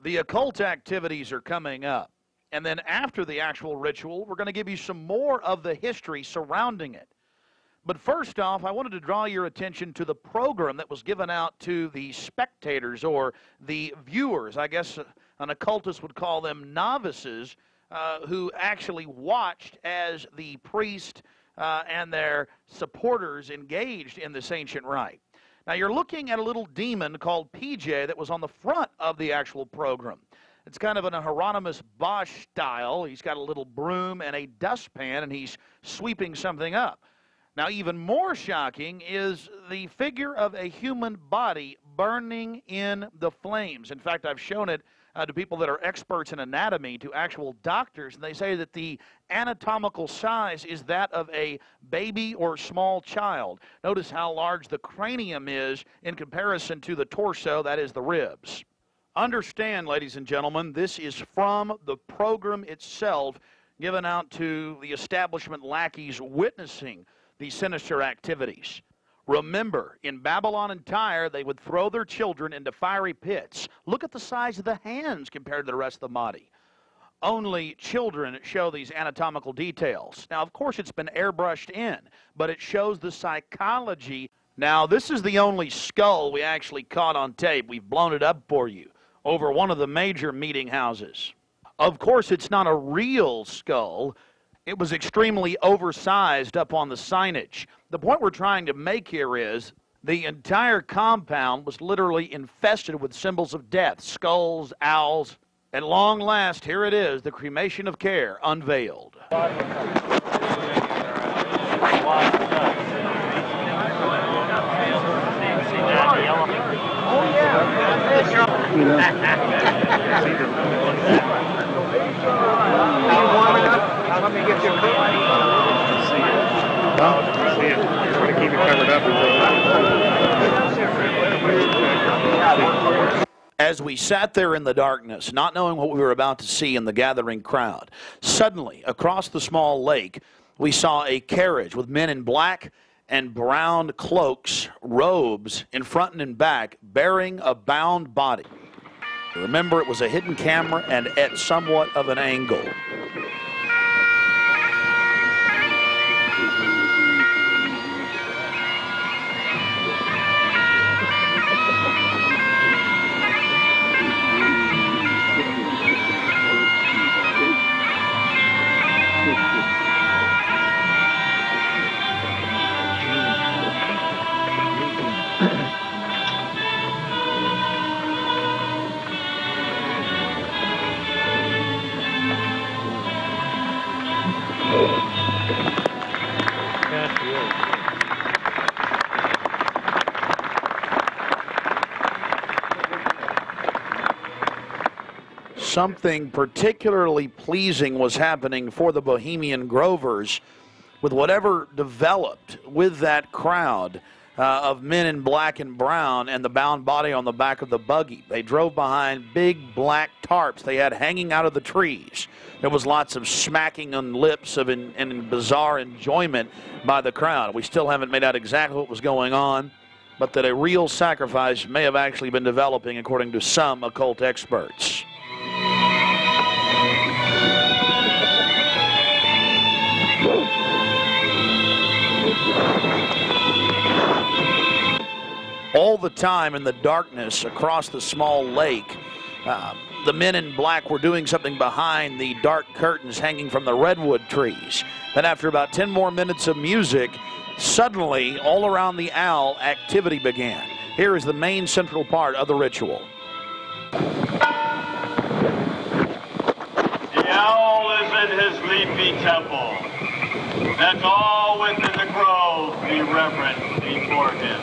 The occult activities are coming up. And then after the actual ritual, we're going to give you some more of the history surrounding it. But first off, I wanted to draw your attention to the program that was given out to the spectators or the viewers. I guess an occultist would call them novices, who actually watched as the priest and their supporters engaged in this ancient rite. Now, you're looking at a little demon called PJ that was on the front of the actual program. It's kind of an Hieronymus Bosch style. He's got a little broom and a dustpan, and he's sweeping something up. Now, even more shocking is the figure of a human body burning in the flames. In fact, I've shown it to people that are experts in anatomy, to actual doctors, and they say that the anatomical size is that of a baby or small child. Notice how large the cranium is in comparison to the torso, that is the ribs. Understand, ladies and gentlemen, this is from the program itself given out to the establishment lackeys witnessing the sinister activities. Remember, in Babylon and Tyre, they would throw their children into fiery pits. Look at the size of the hands compared to the rest of the body. Only children show these anatomical details. Now, of course, it's been airbrushed in, but it shows the psychology. Now, this is the only skull we actually caught on tape. We've blown it up for you over one of the major meeting houses. Of course, it's not a real skull. It was extremely oversized up on the signage. The point we're trying to make here is the entire compound was literally infested with symbols of death, skulls, owls. At long last, here it is, the cremation of care unveiled. Let me get you a coat. See it. You're going to keep it covered up. As we sat there in the darkness, not knowing what we were about to see in the gathering crowd, suddenly, across the small lake, we saw a carriage with men in black and brown cloaks, robes, in front and in back, bearing a bound body. Remember, it was a hidden camera and at somewhat of an angle. something particularly pleasing was happening for the Bohemian Grovers with whatever developed with that crowd of men in black and brown and the bound body on the back of the buggy. They drove behind big black tarps they had hanging out of the trees. There was lots of smacking on lips of and bizarre enjoyment by the crowd. We still haven't made out exactly what was going on, but that a real sacrifice may have actually been developing, according to some occult experts. All the time in the darkness across the small lake, the men in black were doing something behind the dark curtains hanging from the redwood trees. Then after about 10 more minutes of music, suddenly all around the owl, activity began. Here is the main central part of the ritual. The owl is in his leafy temple. Let all within the grove be reverent before him.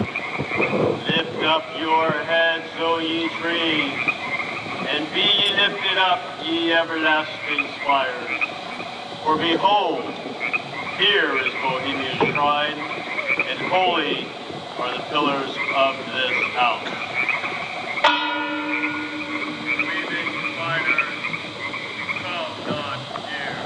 Lift up your heads, O ye trees, and be ye lifted up, ye everlasting spires. For behold, here is Bohemia's shrine, and holy are the pillars of this house. Weaving spiders, come not near.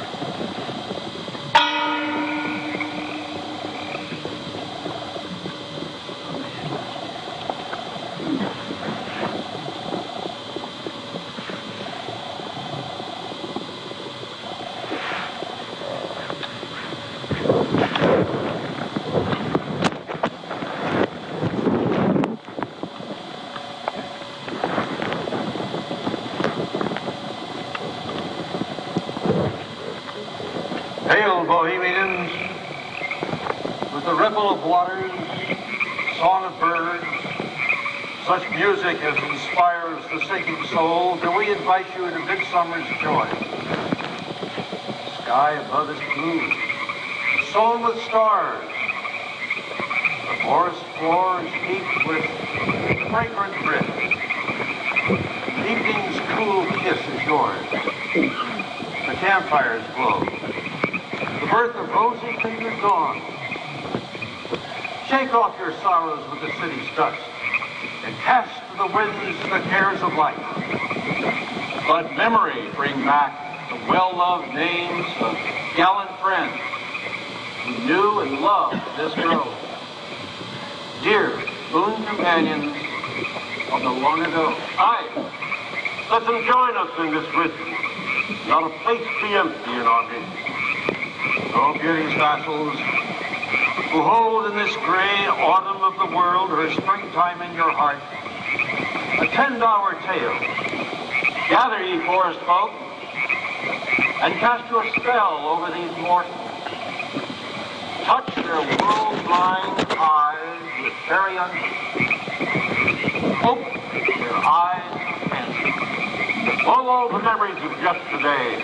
Hail, Bohemians, with the ripple of waters, song of birds, such music as inspires the sinking soul, do we invite you into midsummer's joy. The sky above is blue, sown with stars. The forest floor is heaped with fragrant drift. Evening's cool kiss is yours. The campfires glow. The birth of rosy-fingered dawn. Shake off your sorrows with the city's dust and cast to the winds the cares of life. Let memory bring back the well-loved names of gallant friends who knew and loved this grove. Dear boon companions of the long ago. Aye, let them join us in this ritual. Not a place be empty in our midst. Oh, beauty's vassals, who hold in this gray autumn of the world her springtime in your heart, attend our tale. Gather, ye forest folk, and cast your spell over these mortals. Touch their world-blind eyes with fairy unction. Open their eyes of fancy. Blow all the memories of yesterday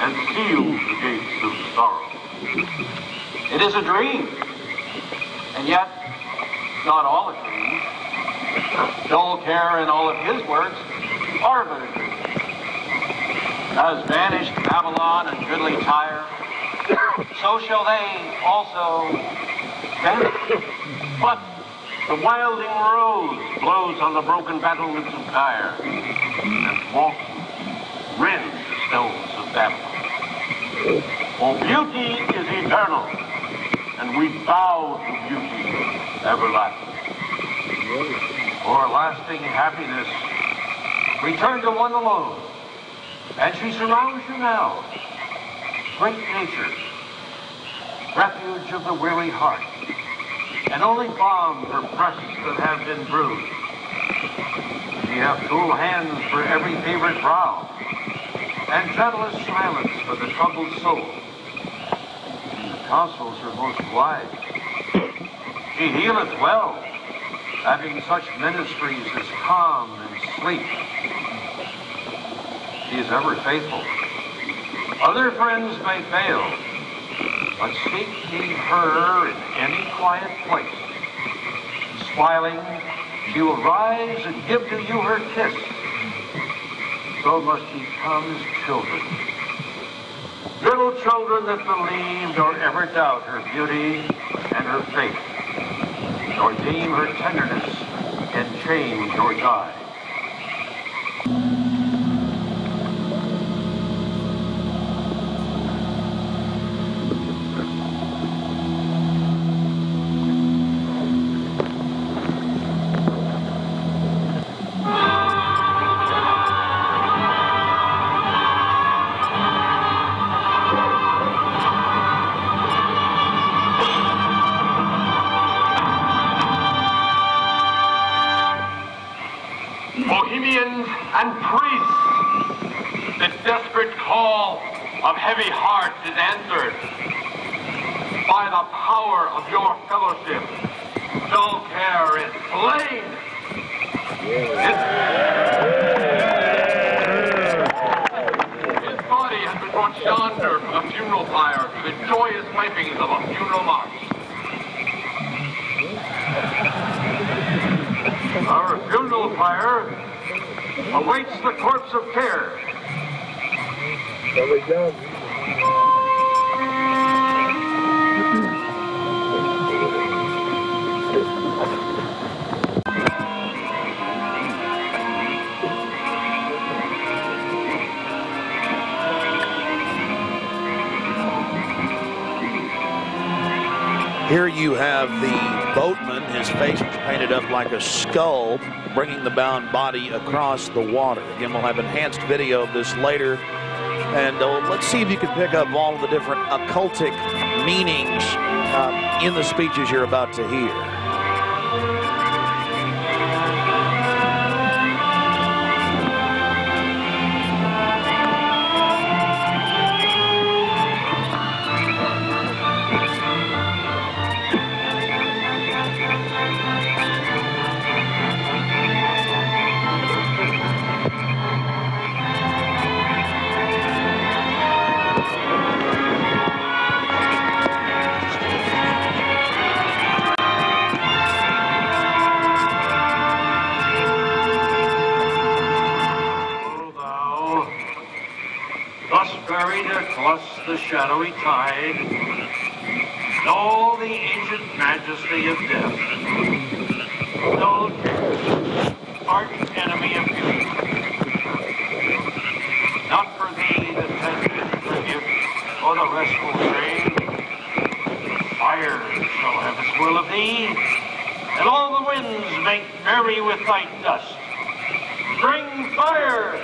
and seal the gates of sorrow. It is a dream, and yet not all a dream. Dull care and all of his works are but a dream. As vanished Babylon and goodly Tyre, so shall they also vanish. But the wilding rose blows on the broken battlements of Tyre, and walking rends the stones of Babylon. For beauty is eternal, and we bow to beauty everlasting. For lasting happiness, return to one alone, and she surrounds you now. Great nature, refuge of the weary heart, and only balm for breasts that have been bruised. She hath cool hands for every favored brow, and gentlest silence for the troubled soul. The counsels are most wise. She healeth well, having such ministries as calm and sleep. She is ever faithful. Other friends may fail, but seek ye her in any quiet place. Smiling, she will rise and give to you her kiss. so must ye come as children. Little children that believe nor ever doubt her beauty and her faith, nor deem her tenderness can change or die. Bohemians and priests, the desperate call of heavy hearts is answered by the power of your fellowship. Dull care is slain. His body has been brought yonder from the funeral pyre to the joyous pipings of a funeral march. Our funeral pyre awaits the corpse of care. There we go. Here you have the boatman, his face is painted up like a skull, bringing the bound body across the water. Again, we'll have enhanced video of this later. And let's see if you can pick up all of the different occultic meanings in the speeches you're about to hear. Across the shadowy tide, and all the ancient majesty of death. Dull care, arch enemy of beauty. Not for thee the tender tribute or the restful train. Fire shall have its will of thee, and all the winds make merry with thy dust. Bring fire!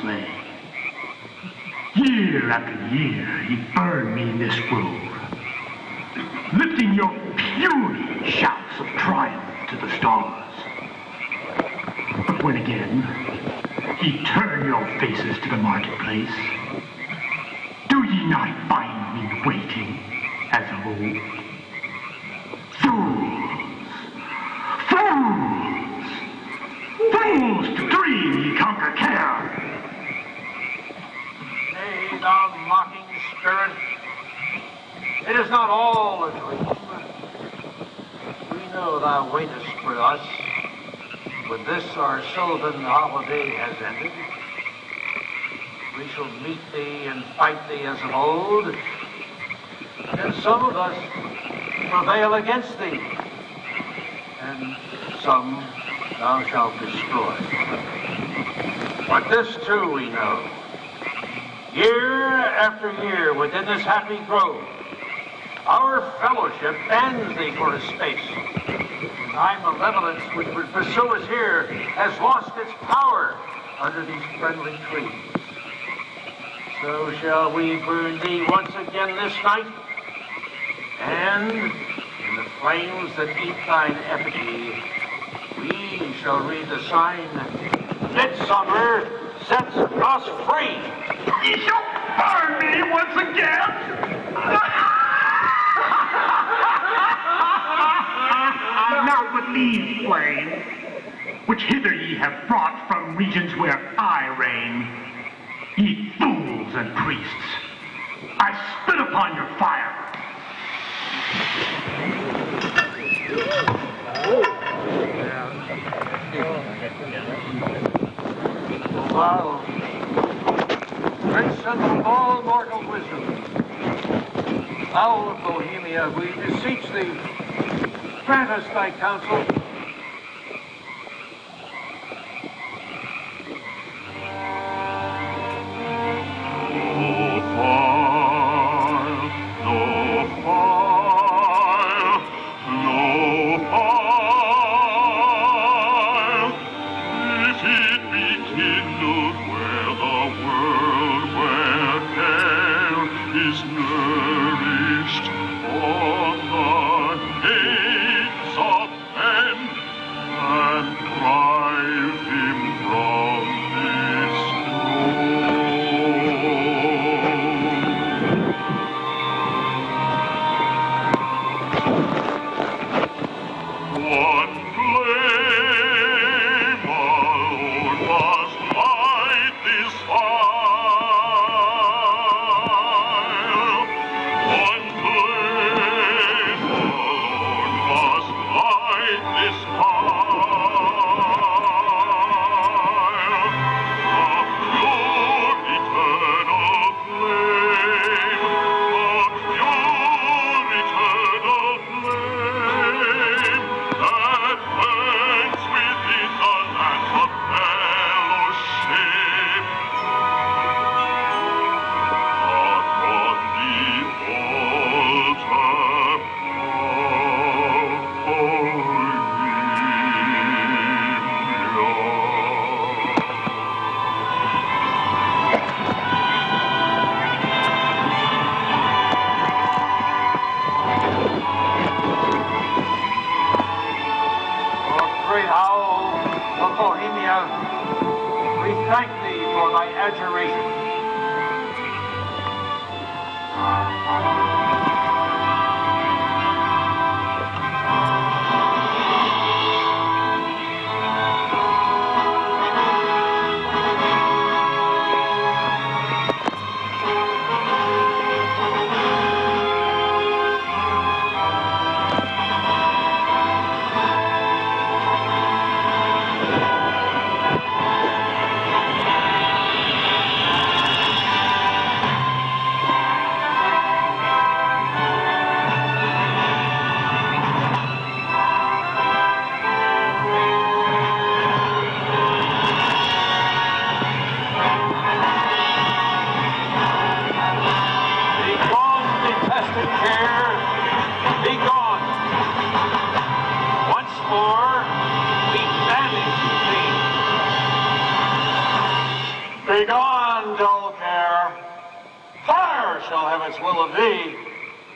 Slay. Year after year, ye burn me in this grove, lifting your puny shouts of triumph to the stars. But when again ye turn your faces to the marketplace, do ye not find me waiting as of old? Fools to dream ye conquer care. Thou mocking spirit, it is not all a dream. We know thou waitest for us when this our sylvan holiday has ended. We shall meet thee and fight thee as of old, and some of us prevail against thee, and some thou shalt destroy. But this too we know. Year after year within this happy grove, our fellowship bands thee for a space. thy malevolence which would pursue us here has lost its power under these friendly trees. So shall we burn thee once again this night, and in the flames that eat thine effigy, we shall read the sign, Midsummer sets us free. Ye shall burn me once again. Now with these flames, which hither ye have brought from regions where I reign, ye fools and priests, I spit upon your fire. Thou, grandson of all mortal wisdom, thou of Bohemia, we beseech thee, grant us thy counsel. We thank thee for thy adjuration. Begone, dull care. Fire shall have its will of thee.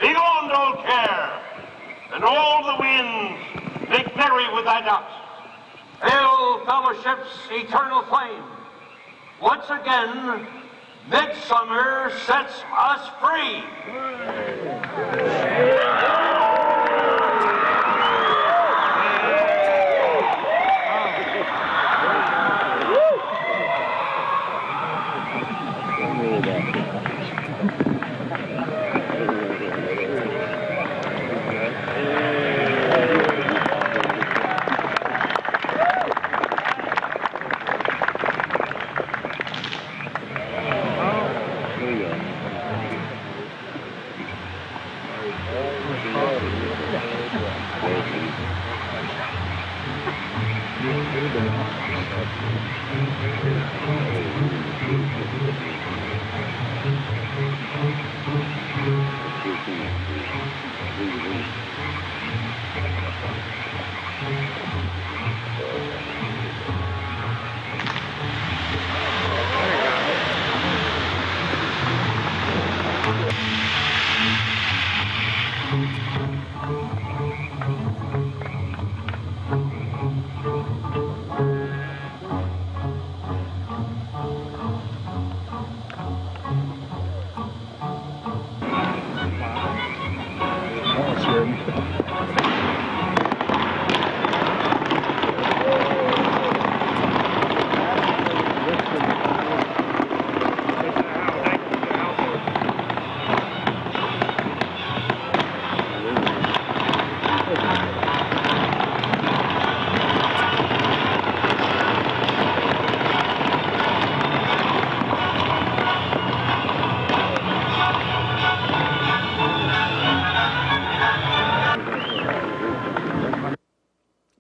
Begone, dull care. And all the winds make merry with thy dust. Hail, fellowship's eternal flame. Once again, midsummer sets us free.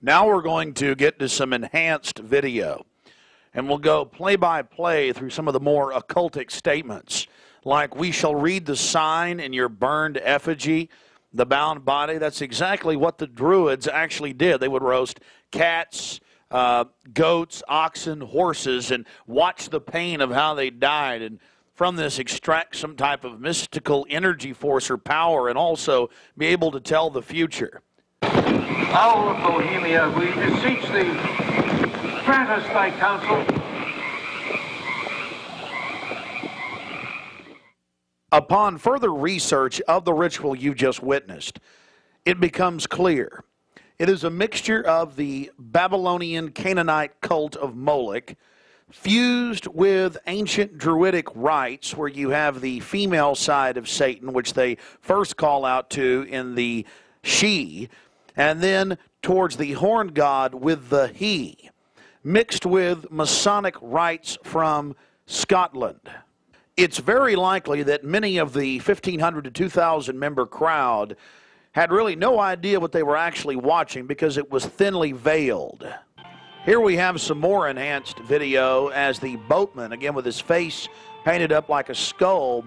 Now we're going to get to some enhanced video, and we'll go play-by-play through some of the more occultic statements, like we shall read the sign in your burned effigy, the bound body. That's exactly what the Druids actually did. They would roast cats, goats, oxen, horses, and watch the pain of how they died, and from this extract some type of mystical energy force or power, and also be able to tell the future. Owl of Bohemia, we beseech thee, grant us thy counsel. Upon further research of the ritual you just witnessed, it becomes clear. It is a mixture of the Babylonian Canaanite cult of Moloch, fused with ancient Druidic rites, where you have the female side of Satan, which they first call out to in the she, and then towards the horn god with the he, mixed with Masonic rites from Scotland. It's very likely that many of the 1,500 to 2,000 member crowd had really no idea what they were actually watching because it was thinly veiled. Here we have some more enhanced video as the boatman, again with his face painted up like a skull,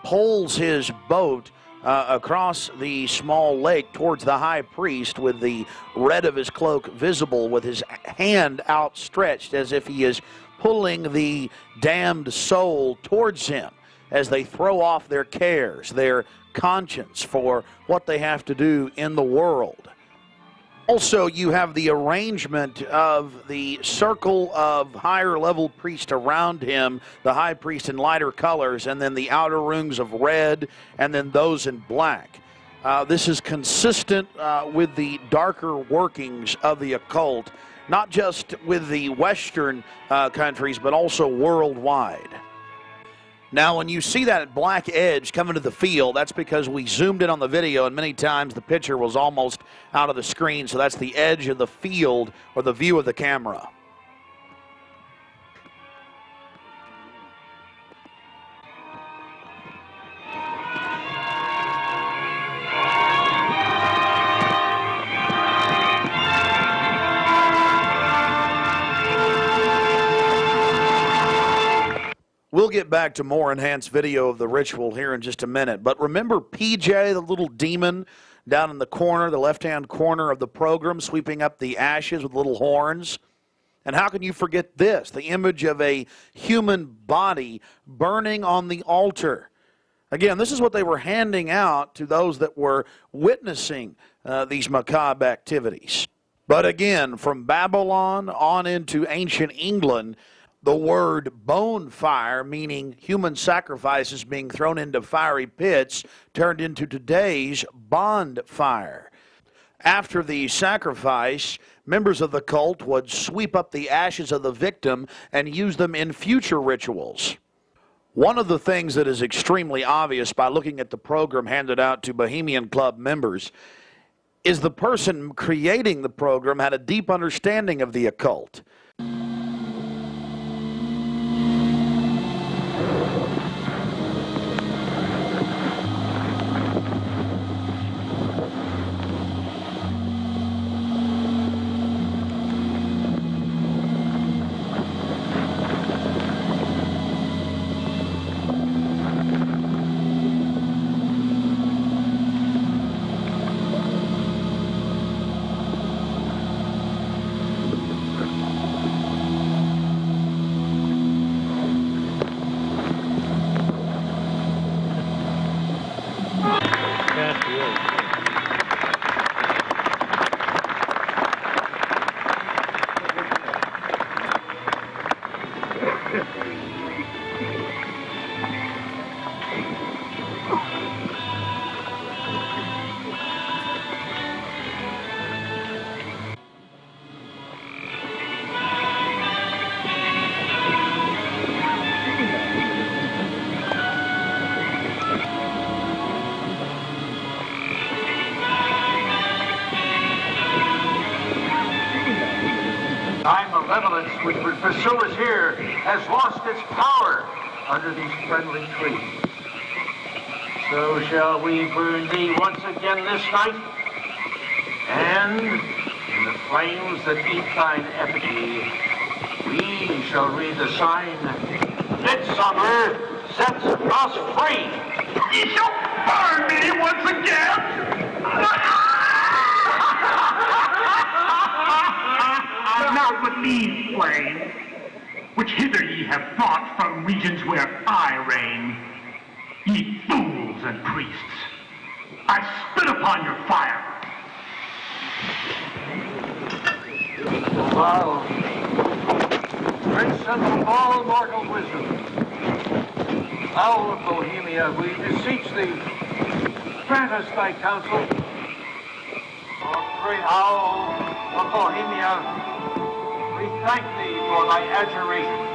pulls his boat across the small lake towards the high priest with the red of his cloak visible, with his hand outstretched as if he is pulling the damned soul towards him as they throw off their cares, their conscience for what they have to do in the world. Also, you have the arrangement of the circle of higher level priests around him, the high priest in lighter colors, and then the outer rings of red, and then those in black. This is consistent with the darker workings of the occult, not just with the Western countries, but also worldwide. Now, when you see that black edge coming to the field, that's because we zoomed in on the video, and many times the picture was almost out of the screen, so that's the edge of the field or the view of the camera. We'll get back to more enhanced video of the ritual here in just a minute. But remember PJ, the little demon down in the corner, the left-hand corner of the program, sweeping up the ashes with little horns? And how can you forget this? The image of a human body burning on the altar. Again, this is what they were handing out to those that were witnessing these macabre activities. But again, from Babylon on into ancient England, the word bonfire, meaning human sacrifices being thrown into fiery pits, turned into today's bonfire. After the sacrifice, members of the cult would sweep up the ashes of the victim and use them in future rituals. One of the things that is extremely obvious by looking at the program handed out to Bohemian Club members is the person creating the program had a deep understanding of the occult. malevolence which would pursue us here has lost its power under these friendly trees. So shall we burn thee once again this night, and in the flames that eat thine effigy, we shall read the sign, Midsummer sets us free. You shall burn me once again! Now but these flames, which hither ye have brought from regions where I reign, ye fools and priests, I spit upon your fire. Thou, Prince of all mortal wisdom, thou of Bohemia, we beseech thee, grant us thy counsel. O great owl of Bohemia, we thank thee for thy adjuration.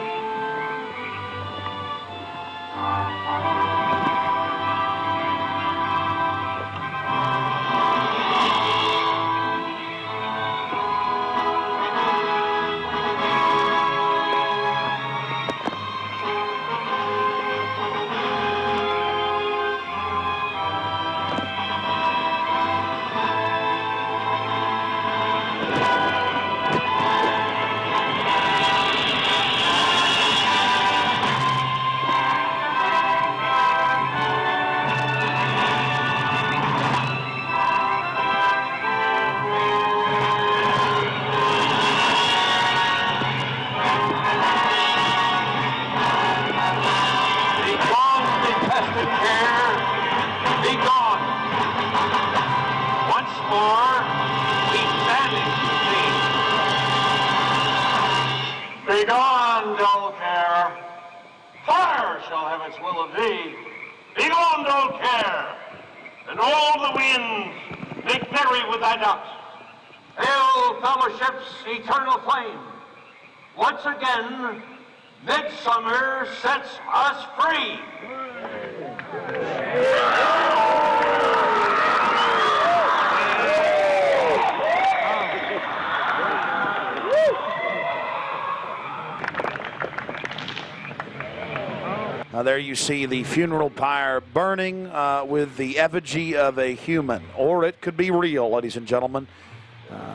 Begone, dull care. Fire shall have its will of thee. Begone, dull care. And all the winds make merry with thy ducks. Hail, fellowship's eternal flame. Once again, midsummer sets us free. There you see the funeral pyre burning with the effigy of a human, or it could be real, ladies and gentlemen.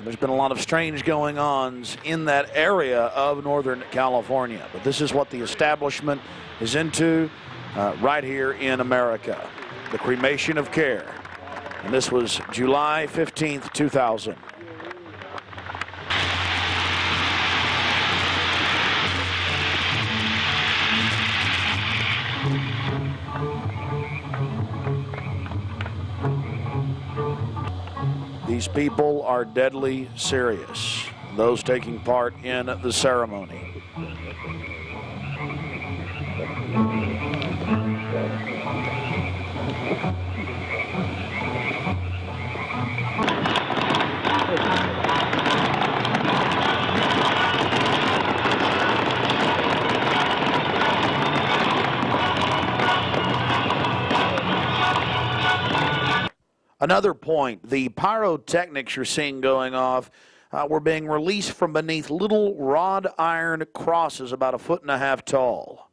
There's been a lot of strange going-ons in that area of Northern California, but this is what the establishment is into right here in America, the cremation of care. And this was July 15th, 2000. These people are deadly serious, those taking part in the ceremony. Another point, the pyrotechnics you're seeing going off were being released from beneath little wrought iron crosses about 1.5 feet tall.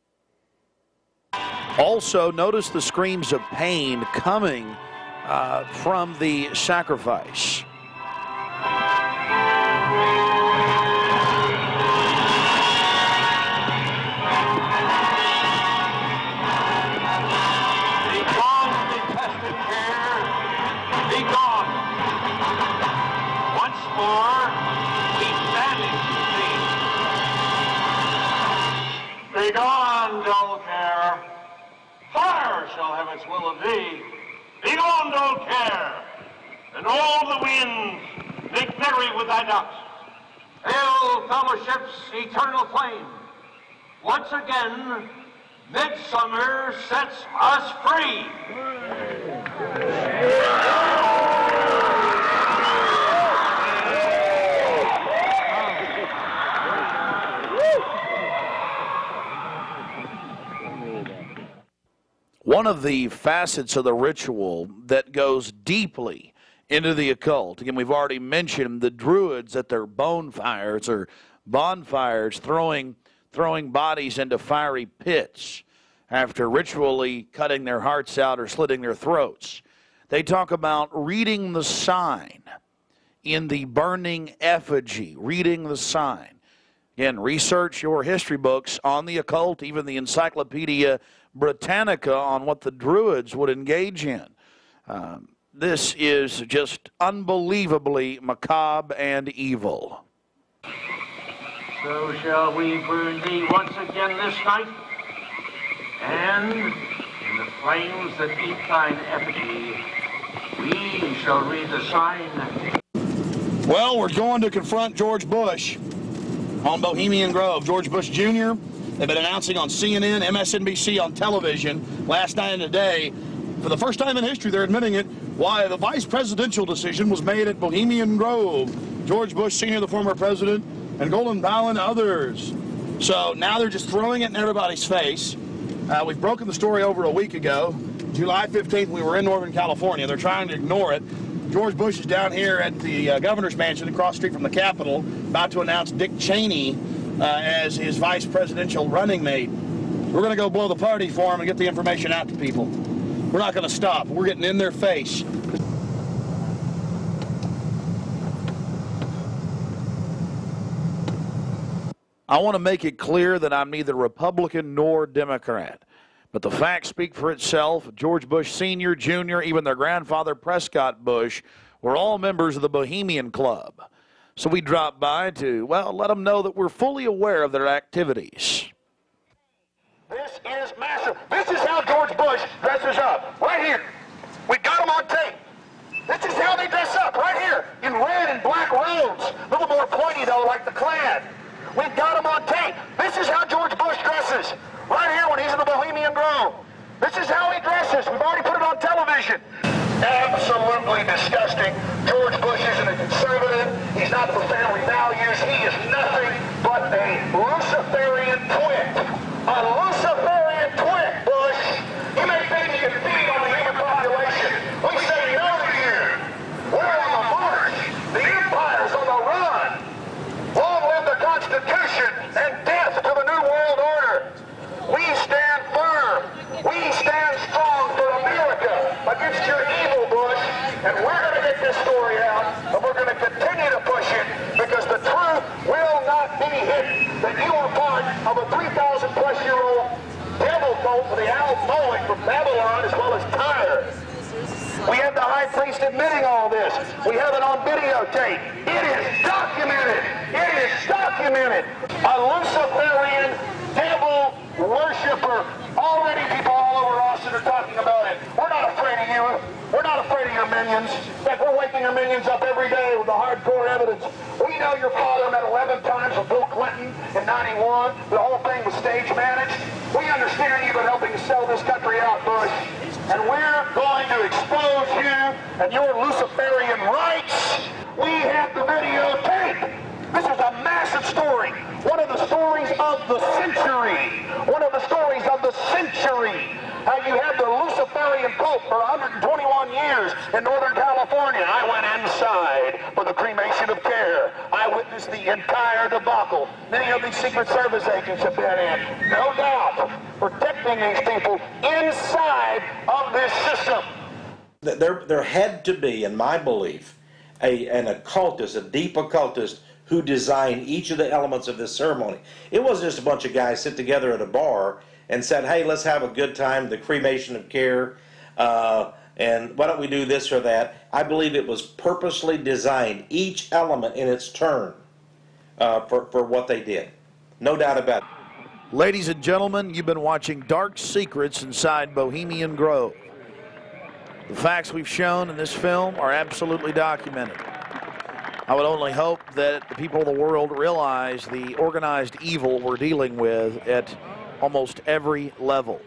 Also, notice the screams of pain coming from the sacrifice. Begone, dull care. Fire shall have its will of thee. Begone, dull care. And all the winds make merry with thy ducks. Hail, fellowship's eternal flame. Once again, midsummer sets us free. One of the facets of the ritual that goes deeply into the occult, again, we've already mentioned the Druids at their bonfires or bonfires throwing bodies into fiery pits after ritually cutting their hearts out or slitting their throats. They talk about reading the sign in the burning effigy, reading the sign. Again, research your history books on the occult, even the Encyclopedia Britannica on what the Druids would engage in. This is just unbelievably macabre and evil. So shall we burn thee once again this night, and in the flames that eat thine effigy, we shall read the sign. Well, we're going to confront George Bush on Bohemian Grove. George Bush Jr., they've been announcing on CNN, MSNBC on television last night and today. For the first time in history, they're admitting it, why the vice presidential decision was made at Bohemian Grove. George Bush Sr., the former president, and Colin Powell and others. So now they're just throwing it in everybody's face. We've broken the story over a week ago. July 15th, we were in Northern California. They're trying to ignore it. George Bush is down here at the governor's mansion across the street from the Capitol, about to announce Dick Cheney as his vice presidential running mate. We're going to go blow the party for him and get the information out to people. We're not going to stop. We're getting in their face. I want to make it clear that I'm neither Republican nor Democrat. But the facts speak for itself. George Bush Sr., Jr., even their grandfather Prescott Bush were all members of the Bohemian Club. So we dropped by to, well, let them know that we're fully aware of their activities. This is massive. This is how George Bush dresses up. Right here. We got him on tape. This is how they dress up. Right here. In red and black robes. A little more pointy, though, like the Klan. We've got him on tape. This is how George Bush dresses. Right here when he's in the Bohemian Grove. This is how he dresses. We've already put it on television. Absolutely disgusting. George Bush isn't a conservative. He's not for family values. He is nothing but a Luciferian twit. A Luciferian twit, Bush. You may think you can feed on the human population. We say no to you. We're on the march. The empire's on the run. Long live the Constitution and death to the New World Order. We stand firm. We stand strong for America against your evil, Bush. And we're going to get this story out, and we're going to continue to push it because the truth will not be hidden. That you are part of a 3,000-plus-year-old devil cult for the Al Moloch from Babylon as well as Tyre. We have the high priest admitting all this. We have it on videotape. It is documented. It is documented. A Luciferian devil worshiper. Already people all over Austin are talking about it. We're not afraid of you. We're not afraid of your minions. In fact, we're waking your minions up every day with the hardcore evidence. We know your father met 11 times with Bill Clinton in 91. The whole thing was stage managed. We understand you've been helping to sell this country out, Bush. And we're going to expose you and your Luciferian rights. We have the videotape. This is a massive story. One of the stories of the century. One of the stories of the century. How you had the Luciferian Pope for 121 years in Northern California. I went inside for the cremation of care. I witnessed the entire debacle. Many of these Secret Service agents have been in, no doubt, protecting these people inside of this system. There had to be, in my belief, an occultist, a deep occultist, who designed each of the elements of this ceremony. It wasn't just a bunch of guys sit together at a bar and said, hey, let's have a good time, the cremation of care, and why don't we do this or that. I believe it was purposely designed, each element in its turn, for what they did. No doubt about it. Ladies and gentlemen, you've been watching Dark Secrets inside Bohemian Grove. The facts we've shown in this film are absolutely documented. I would only hope that the people of the world realize the organized evil we're dealing with at almost every level.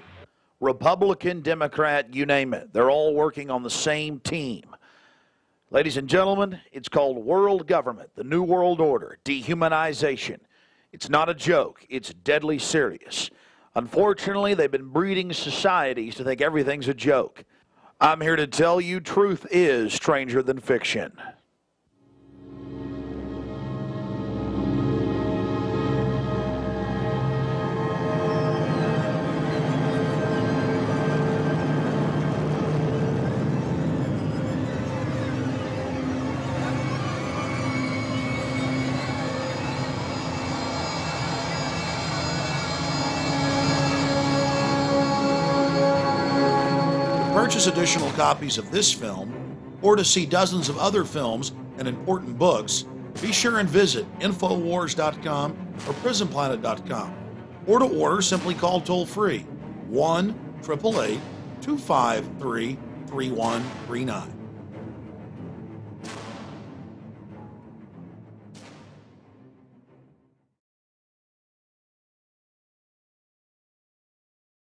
Republican, Democrat, you name it. They're all working on the same team. Ladies and gentlemen, it's called world government, the New World Order, dehumanization. It's not a joke. It's deadly serious. Unfortunately, they've been breeding societies to think everything's a joke. I'm here to tell you truth is stranger than fiction. purchase additional copies of this film, or to see dozens of other films and important books, be sure and visit Infowars.com or PrisonPlanet.com. Or to order, simply call toll-free 1-888-253-3139.